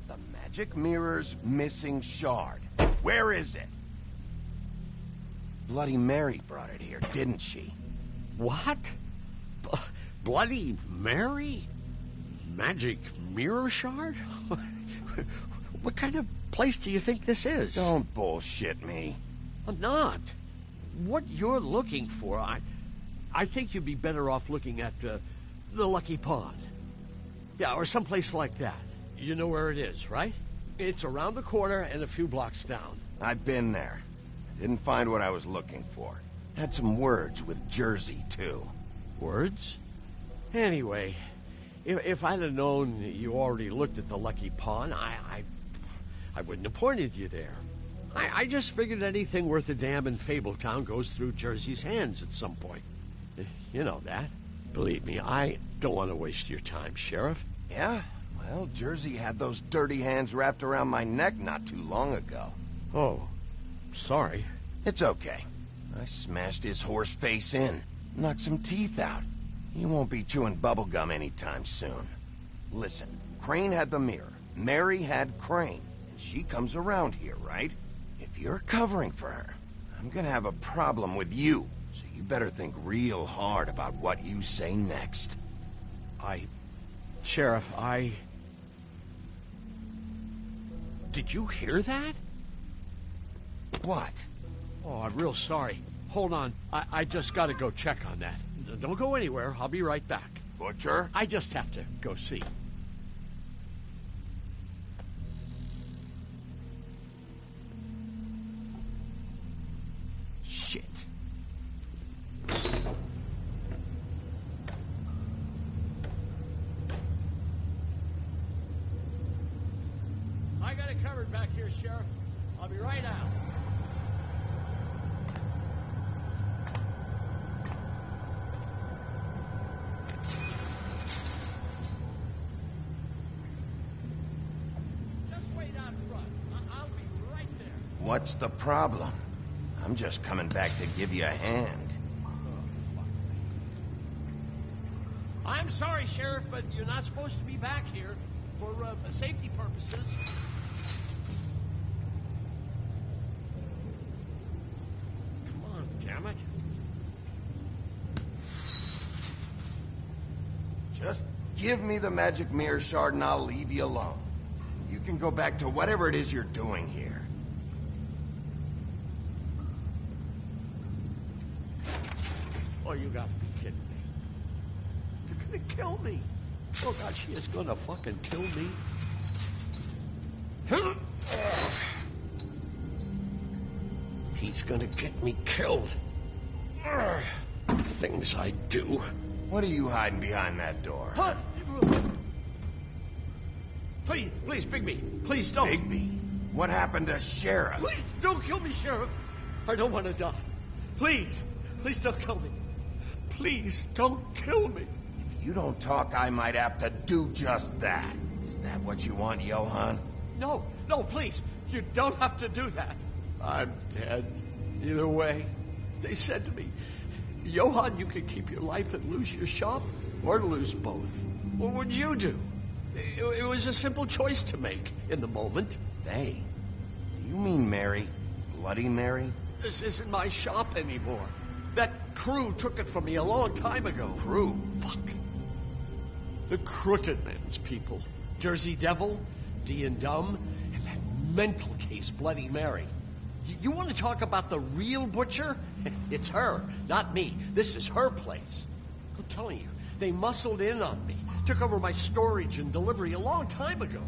The magic mirror's missing shard. Where is it? Bloody Mary brought it here, didn't she? What? Bloody Mary? Magic mirror shard? What kind of place do you think this is? Don't bullshit me. I'm not. What you're looking for, I think you'd be better off looking at the Lucky Pond. Yeah, or someplace like that. You know where it is, right? It's around the corner and a few blocks down. I've been there. Didn't find what I was looking for. Had some words with Jersey, too. Words? Anyway, if I'd have known you already looked at the Lucky Pond, I wouldn't have pointed you there. I just figured anything worth a damn in Fabletown goes through Jersey's hands at some point. You know that. Believe me, I don't want to waste your time, Sheriff. Yeah? Well, Jersey had those dirty hands wrapped around my neck not too long ago. Oh, sorry. It's okay. I smashed his horse face in, knocked some teeth out. He won't be chewing bubblegum anytime soon. Listen, Crane had the mirror. Mary had Crane. And she comes around here, right? If you're covering for her, I'm gonna have a problem with you. So you better think real hard about what you say next. Sheriff, Did you hear that? What? Oh, I'm real sorry. Hold on. I just gotta go check on that. Don't go anywhere. I'll be right back. Butcher? I just have to go see. Shit. I got it covered back here, Sheriff. I'll be right out. Just wait out front. I'll be right there. What's the problem? I'm just coming back to give you a hand. I'm sorry, Sheriff, but you're not supposed to be back here for safety purposes. Come on, damn it. Just give me the magic mirror shard and I'll leave you alone. You can go back to whatever it is you're doing here. Oh, you gotta be kidding me. They're gonna kill me. Oh God, she is gonna fucking kill me. He's gonna get me killed. Things I do. What are you hiding behind that door? Huh? Please, Bigby. Please don't. Bigby? What happened to Sheriff? Please don't kill me, Sheriff. I don't want to die. Please don't kill me. Please don't kill me. If you don't talk, I might have to do just that. Is that what you want, Johann? No, please. You don't have to do that. I'm dead. Either way. They said to me, Johann, you could keep your life and lose your shop, or lose both. What would you do? It was a simple choice to make in the moment. They? Do you mean Mary? Bloody Mary? This isn't my shop anymore. That crew took it from me a long time ago. Crew? Fuck. The Crooked Man's people. Jersey Devil, D and Dumb, and that mental case, Bloody Mary. You want to talk about the real butcher? It's her, not me. This is her place. I'm telling you, they muscled in on me, took over my storage and delivery a long time ago.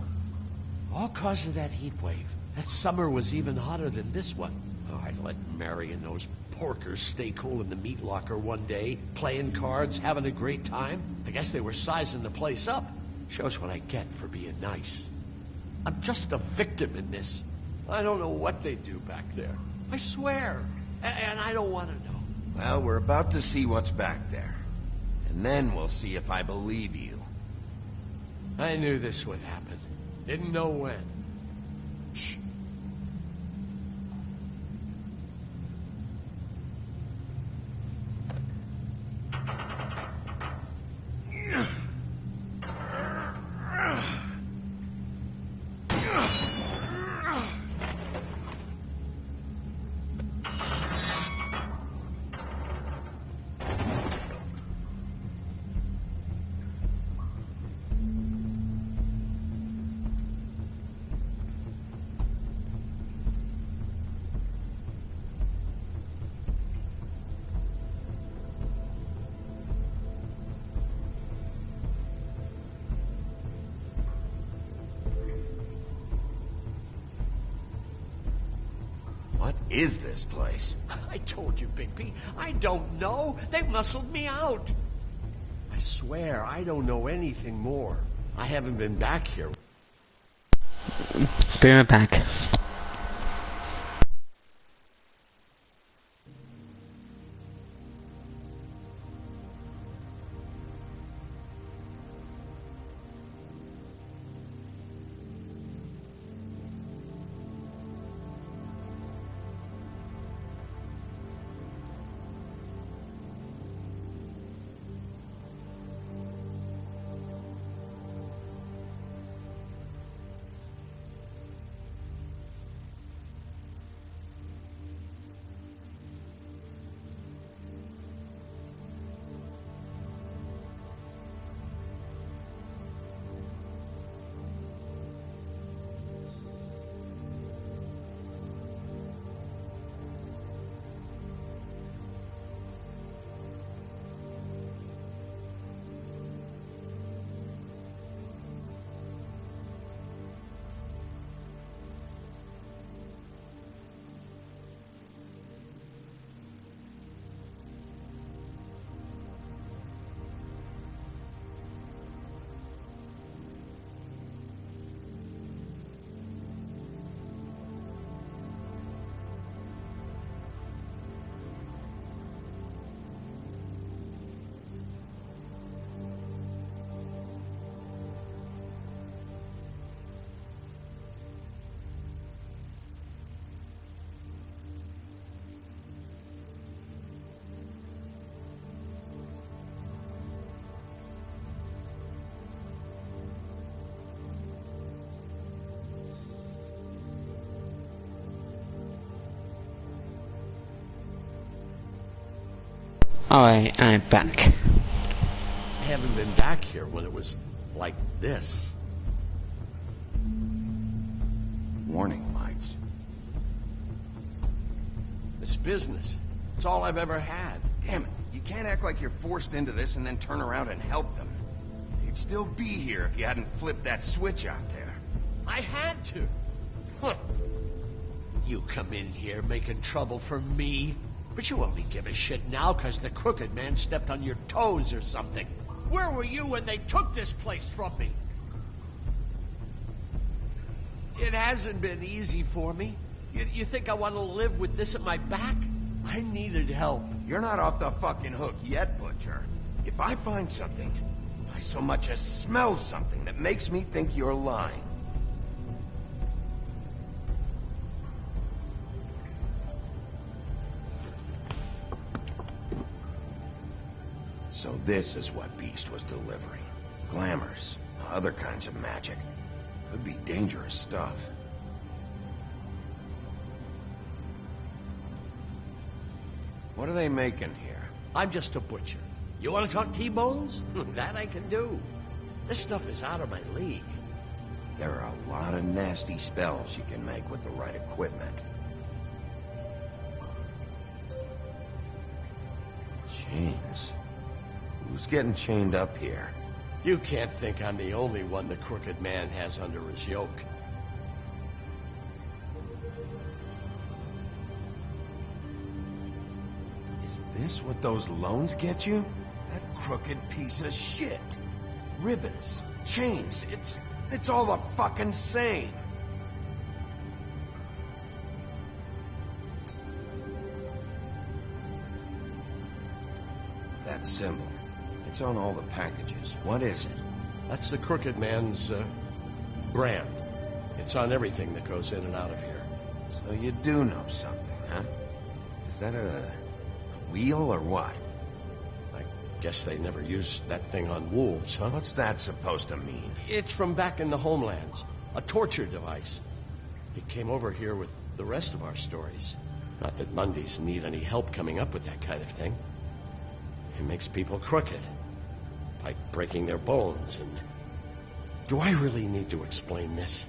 All cause of that heat wave. That summer was even hotter than this one. Oh, I let Mary and those porkers stay cool in the meat locker one day, playing cards, having a great time. I guess they were sizing the place up. Shows what I get for being nice. I'm just a victim in this. I don't know what they do back there. I swear. And I don't want to know. Well, we're about to see what's back there. And then we'll see if I believe you. I knew this would happen. Didn't know when. Shh. What is this place? I told you, Bigby. I don't know. They muscled me out. I swear, I don't know anything more. I haven't been back here. Be right back. Alright, I'm back. I haven't been back here when it was like this. Warning lights. It's business. It's all I've ever had. Damn it. You can't act like you're forced into this and then turn around and help them. You'd still be here if you hadn't flipped that switch out there. I had to. Huh. You come in here making trouble for me, but you only give a shit now because the crooked man stepped on your toes or something. Where were you when they took this place from me? It hasn't been easy for me. You think I want to live with this at my back? I needed help. You're not off the fucking hook yet, Butcher. If I find something, I so much as smell something that makes me think you're lying. So this is what Beast was delivering. Glamours, other kinds of magic. Could be dangerous stuff. What are they making here? I'm just a butcher. You want to talk T-bones? That I can do. This stuff is out of my league. There are a lot of nasty spells you can make with the right equipment. Chains. Who's getting chained up here? You can't think I'm the only one the crooked man has under his yoke. Is this what those loans get you? That crooked piece of shit. Ribbons, chains, it's all the fucking same. That symbol. It's on all the packages. What is it? That's the crooked man's brand. It's on everything that goes in and out of here. So you do know something, huh? Is that a wheel or what? I guess they never used that thing on wolves, huh? What's that supposed to mean? It's from back in the homelands. A torture device. It came over here with the rest of our stories. Not that Mundies need any help coming up with that kind of thing. It makes people crooked. By breaking their bones and... Do I really need to explain this?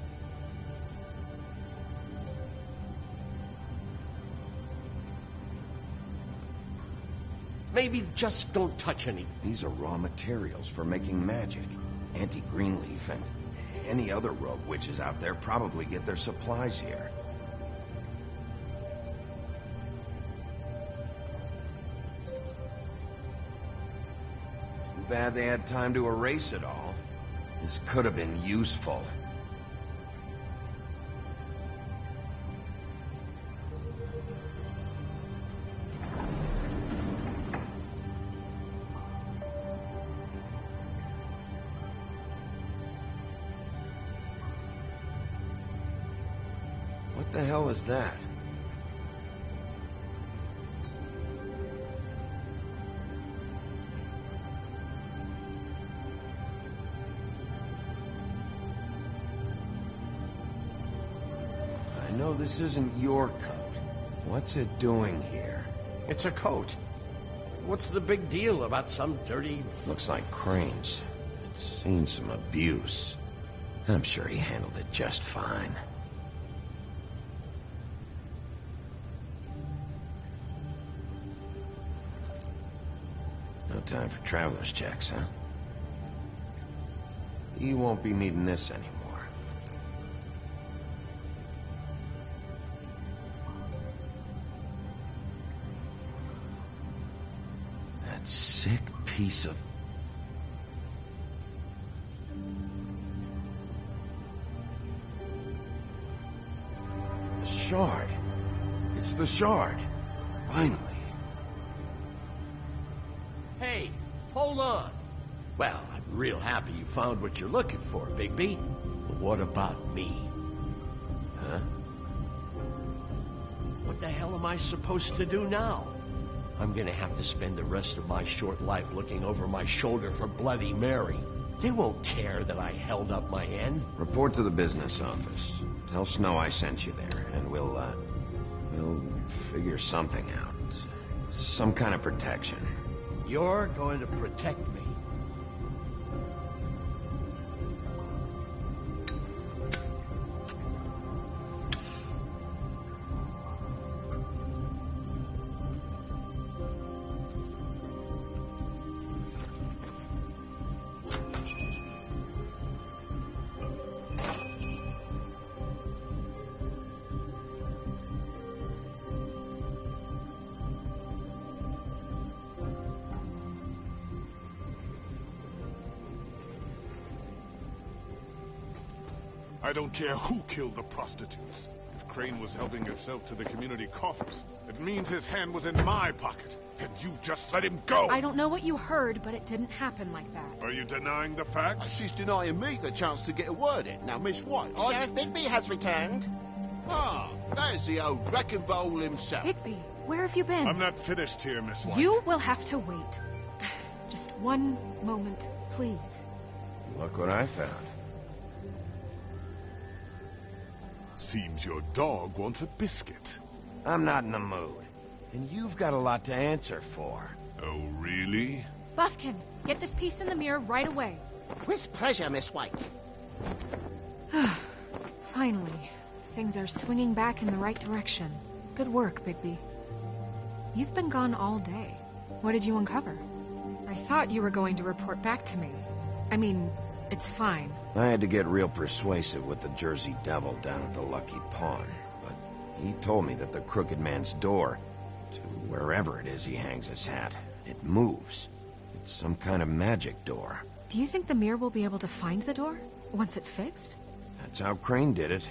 Maybe just don't touch any. These are raw materials for making magic. Auntie Greenleaf and any other rogue witches out there probably get their supplies here. Too bad they had time to erase it all. This could have been useful. What the hell is that? I know this isn't your coat. What's it doing here? It's a coat. What's the big deal about some dirty... Looks like Crane's. It's seen some abuse. I'm sure he handled it just fine. No time for traveler's checks, huh? You won't be needing this anymore. That sick piece of... The shard. It's the shard. Finally. Hey, hold on. Well, I'm real happy you found what you're looking for, Bigby. But what about me? Huh? What the hell am I supposed to do now? I'm gonna have to spend the rest of my short life looking over my shoulder for Bloody Mary. They won't care that I held up my end. Report to the business office. Tell Snow I sent you there, and we'll figure something out. Some kind of protection. You're going to protect me. I don't care who killed the prostitutes. If Crane was helping himself to the community coffers, it means his hand was in my pocket, and you just let him go! I don't know what you heard, but it didn't happen like that. Are you denying the facts? She's denying me the chance to get a word in. Now, Miss White, Sheriff Bigby has returned. Ah, there's the old wrecking bowl himself. Bigby, where have you been? I'm not finished here, Miss White. You will have to wait. Just one moment, please. Look what I found. Seems your dog wants a biscuit. I'm not in the mood. And you've got a lot to answer for. Oh, really? Buffkin, get this piece in the mirror right away. With pleasure, Miss White. Finally, things are swinging back in the right direction. Good work, Bigby. You've been gone all day. What did you uncover? I thought you were going to report back to me. I mean, it's fine. I had to get real persuasive with the Jersey Devil down at the Lucky Pawn, but he told me that the Crooked Man's door, to wherever it is he hangs his hat, it moves. It's some kind of magic door. Do you think the mirror will be able to find the door once it's fixed? That's how Crane did it.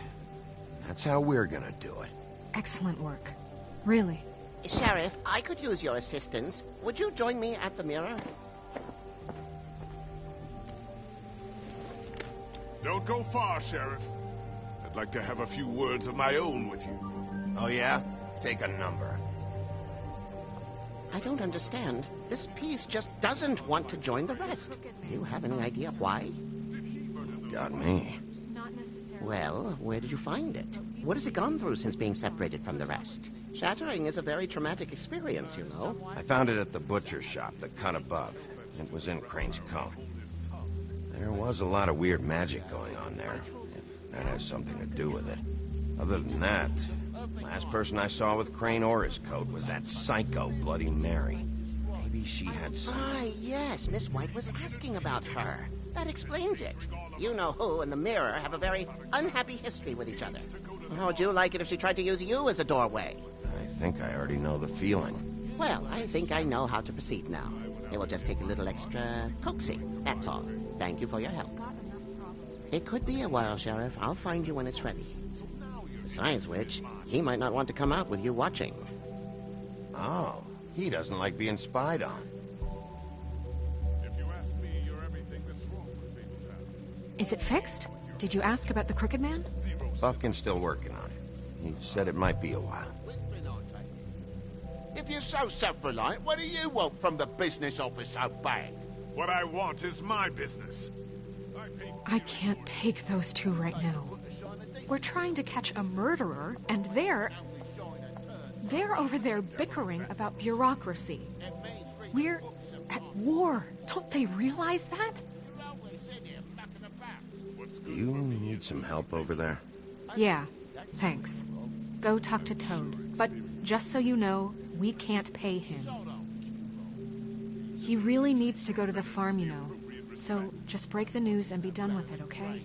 That's how we're gonna do it. Excellent work. Really. Sheriff, I could use your assistance. Would you join me at the mirror? Don't go far, Sheriff. I'd like to have a few words of my own with you. Oh, yeah? Take a number. I don't understand. This piece just doesn't want to join the rest. Do you have any idea why? Got me. Well, where did you find it? What has it gone through since being separated from the rest? Shattering is a very traumatic experience, you know. I found it at the butcher shop, the cut above. It was in Crane's coat. There was a lot of weird magic going on there, if that has something to do with it. Other than that, last person I saw with Crane or his coat was that psycho Bloody Mary. Maybe she had some... Ah, yes, Miss White was asking about her. That explains it. You know who and the mirror have a very unhappy history with each other. How would you like it if she tried to use you as a doorway? I think I already know the feeling. Well, I think I know how to proceed now. It will just take a little extra coaxing, that's all. Thank you for your help. It could be a while, Sheriff. I'll find you when it's ready. Besides which, he might not want to come out with you watching. Oh, he doesn't like being spied on. If you ask me, you're everything that's wrong with Baby Town. Is it fixed? Did you ask about the Crooked Man? Buffkin's still working on it. He said it might be a while. If you're so self-reliant, what do you want from the business office so bad? What I want is my business. I can't take those two right now. We're trying to catch a murderer, and they're over there bickering about bureaucracy. We're at war. Don't they realize that? Do you need some help over there? Yeah, thanks. Go talk to Toad. But just so you know, we can't pay him. He really needs to go to the farm, you know. So just break the news and be done with it, okay?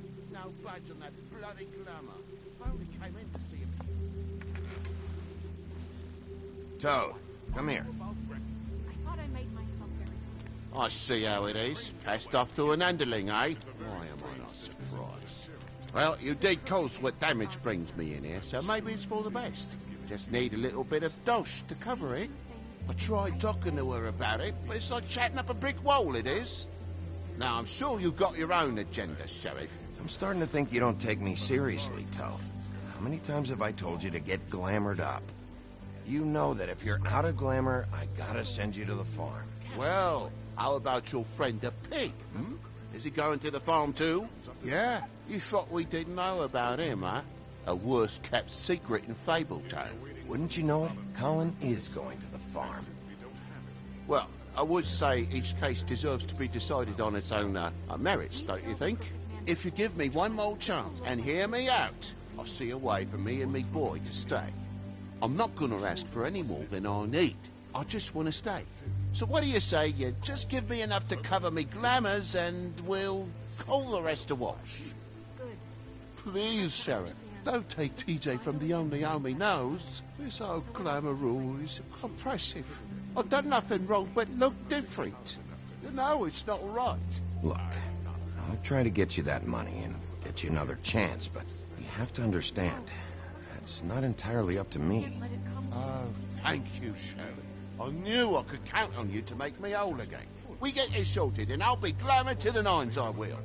Toad, come here. I see how it is. Passed off to an underling, eh? Why am I not surprised? Well, you did cause what damage brings me in here, so maybe it's for the best. Just need a little bit of dosh to cover it. I tried talking to her about it, but it's like chatting up a brick wall, it is. Now, I'm sure you've got your own agenda, Sheriff. I'm starting to think you don't take me seriously, Toad. How many times have I told you to get glamored up? You know that if you're out of glamour, I gotta send you to the farm. Well, how about your friend the pig, Is he going to the farm too? Yeah? You thought we didn't know about him, huh? A worst-kept secret in Fabletown. Wouldn't you know it? Colin is going to the farm. Well, I would say each case deserves to be decided on its own merits, don't you think? If you give me one more chance and hear me out, I'll see a way for me and me boy to stay. I'm not going to ask for any more than I need. I just want to stay. So what do you say you just give me enough to cover me glamours and we'll call the rest a wash? Please, Sheriff, don't take TJ from the only home he knows. This old glamour rule is oppressive. I've done nothing wrong but look different. You know it's not right. Look, I'll try to get you that money, and get you another chance, but you have to understand, that's not entirely up to me. Oh, thank you, Sheriff. I knew I could count on you to make me whole again. We get this sorted, and I'll be glamour to the nines, I will.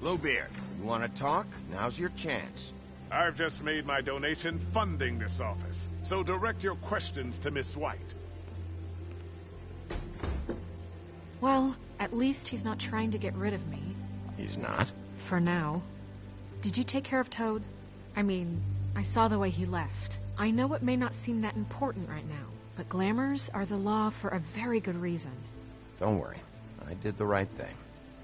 Bluebeard, you want to talk? Now's your chance. I've just made my donation funding this office, so direct your questions to Miss White. Well, at least he's not trying to get rid of me. He's not? For now. Did you take care of Toad? I mean, I saw the way he left. I know it may not seem that important right now, but glamours are the law for a very good reason. Don't worry. I did the right thing.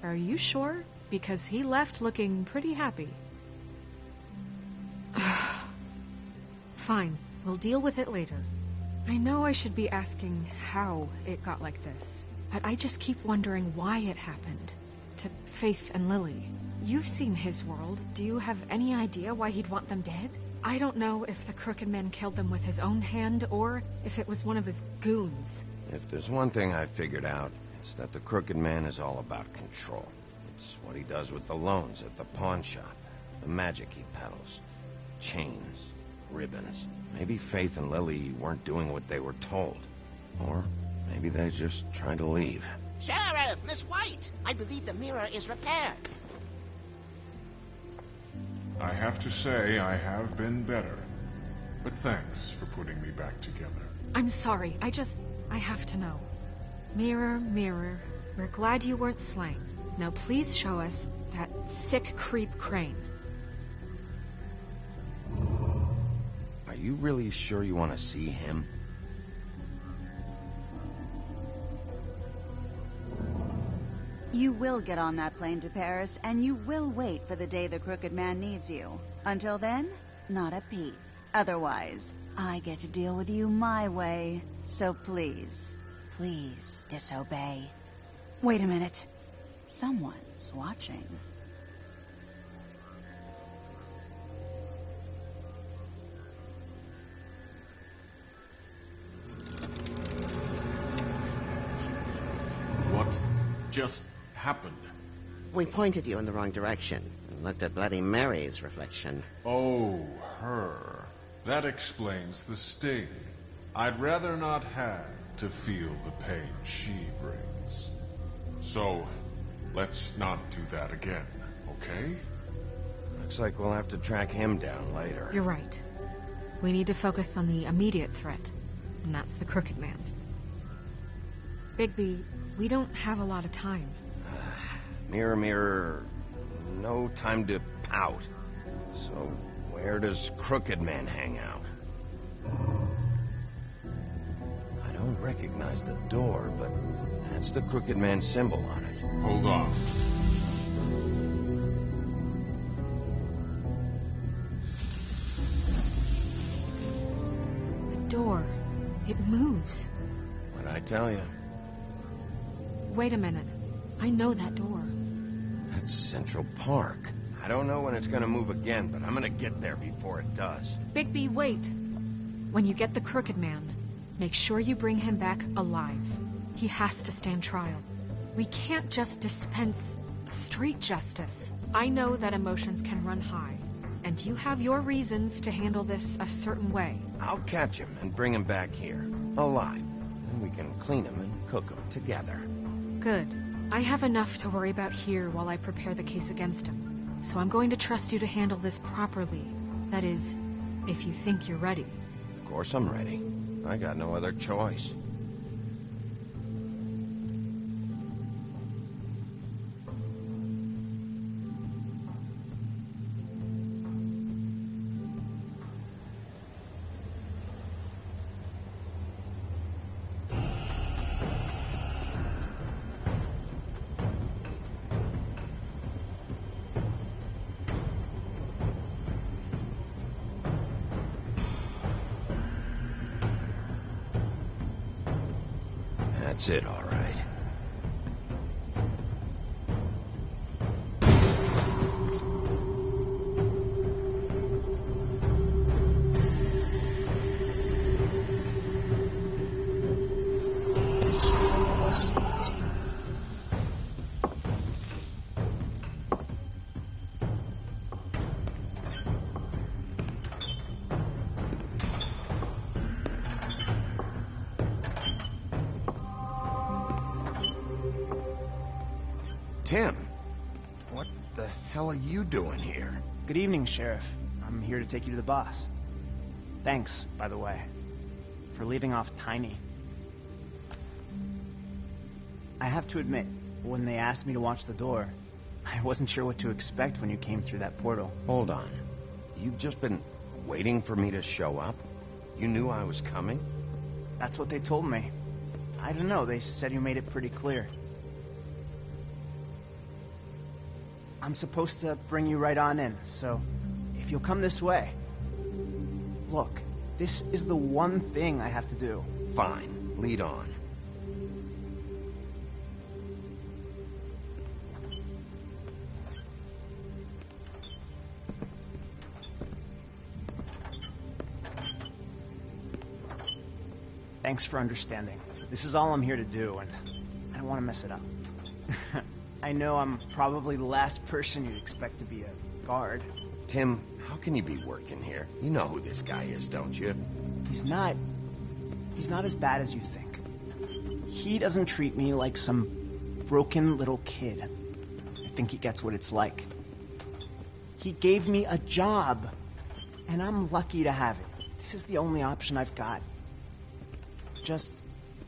Are you sure? Because he left looking pretty happy. Fine, we'll deal with it later. I know I should be asking how it got like this, but I just keep wondering why it happened. To Faith and Lily. You've seen his world. Do you have any idea why he'd want them dead? I don't know if the Crooked Man killed them with his own hand, or if it was one of his goons. If there's one thing I figured out, it's that the Crooked Man is all about control. It's what he does with the loans at the pawn shop, the magic he peddles, chains, ribbons. Maybe Faith and Lily weren't doing what they were told. Or maybe they just tried to leave. Sheriff, Miss White, I believe the mirror is repaired. I have to say I have been better. But thanks for putting me back together. I'm sorry, I have to know. Mirror, mirror, we're glad you weren't slain. Now please show us that sick creep Crane. Are you really sure you want to see him? You will get on that plane to Paris, and you will wait for the day the Crooked Man needs you. Until then, not a peep. Otherwise, I get to deal with you my way. So please, please disobey. Wait a minute. Someone's watching. What just happened? We pointed you in the wrong direction and looked at Bloody Mary's reflection. Oh, her. That explains the sting. I'd rather not have to feel the pain she brings. So, let's not do that again, okay? Looks like we'll have to track him down later. You're right. We need to focus on the immediate threat, and that's the Crooked Man. Bigby, we don't have a lot of time. Mirror, mirror, no time to pout. So, where does Crooked Man hang out? I don't recognize the door, but that's the Crooked Man symbol on it. Hold on. The door. It moves. What'd I tell you? Wait a minute. I know that door. That's Central Park. I don't know when it's gonna move again, but I'm gonna get there before it does. Bigby, wait. When you get the Crooked Man, make sure you bring him back alive. He has to stand trial. We can't just dispense street justice. I know that emotions can run high, and you have your reasons to handle this a certain way. I'll catch him and bring him back here, alive. Then we can clean him and cook him together. Good. I have enough to worry about here while I prepare the case against him. So I'm going to trust you to handle this properly. That is, if you think you're ready. Of course I'm ready. I got no other choice. That's it, all right. Tim, what the hell are you doing here? Good evening, Sheriff. I'm here to take you to the boss. Thanks, by the way, for leaving off Tiny. I have to admit, when they asked me to watch the door, I wasn't sure what to expect when you came through that portal. Hold on. You've just been waiting for me to show up? You knew I was coming? That's what they told me. I don't know, they said you made it pretty clear. I'm supposed to bring you right on in, so if you'll come this way. Look, this is the one thing I have to do. Fine, lead on. Thanks for understanding. This is all I'm here to do, and I don't want to mess it up. I know I'm probably the last person you'd expect to be a guard. Tim, how can you be working here? You know who this guy is, don't you? He's not as bad as you think. He doesn't treat me like some broken little kid. I think he gets what it's like. He gave me a job, and I'm lucky to have it. This is the only option I've got. Just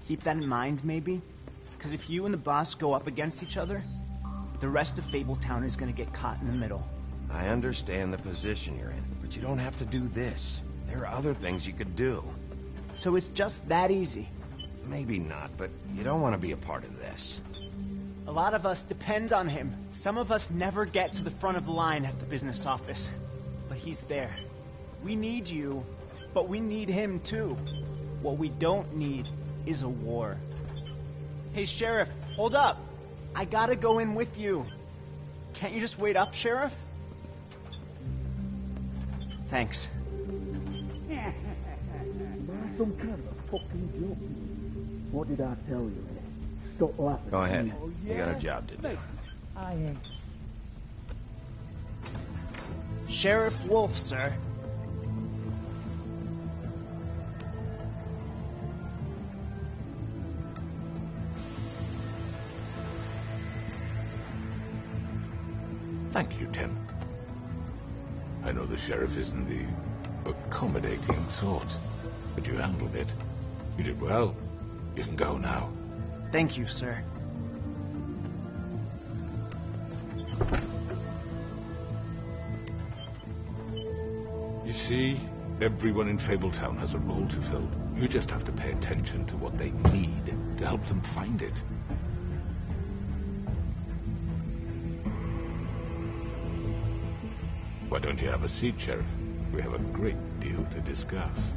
keep that in mind, maybe? Because if you and the boss go up against each other, the rest of Fabletown is going to get caught in the middle. I understand the position you're in, but you don't have to do this. There are other things you could do. So it's just that easy? Maybe not, but you don't want to be a part of this. A lot of us depend on him. Some of us never get to the front of the line at the business office. But he's there. We need you, but we need him too. What we don't need is a war. Hey, Sheriff, hold up. I gotta go in with you. Can't you just wait up, Sheriff? Thanks. Some kind of a fucking joke. What did I tell you? Stop laughing. Go ahead. Oh, yeah? You got a job to do. I ain't. Sheriff Wolf, sir. Thank you, Tim. I know the sheriff isn't the accommodating sort, but you handled it. You did well. You can go now. Thank you, sir. You see, everyone in Fabletown has a role to fill. You just have to pay attention to what they need to help them find it. Why don't you have a seat, Sheriff? We have a great deal to discuss.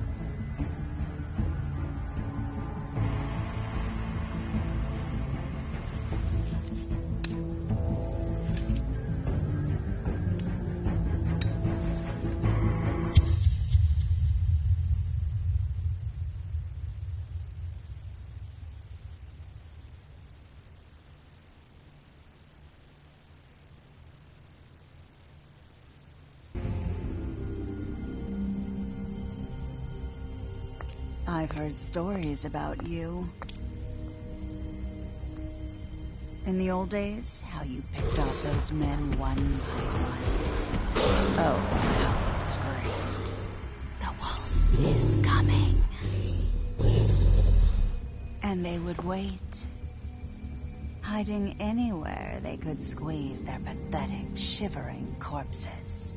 I've heard stories about you. In the old days, how you picked off those men one by one. Oh, how you screamed. The wolf is coming. And they would wait, hiding anywhere they could squeeze their pathetic, shivering corpses.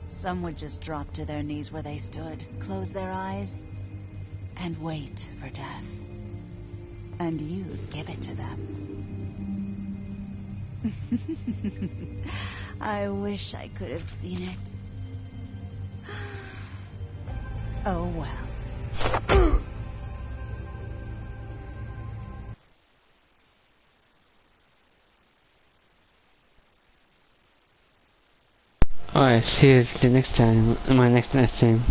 Some would just drop to their knees where they stood, close their eyes, and wait for death. And you'd give it to them. I wish I could have seen it. Oh well. Alright, see you the next time, my next stream.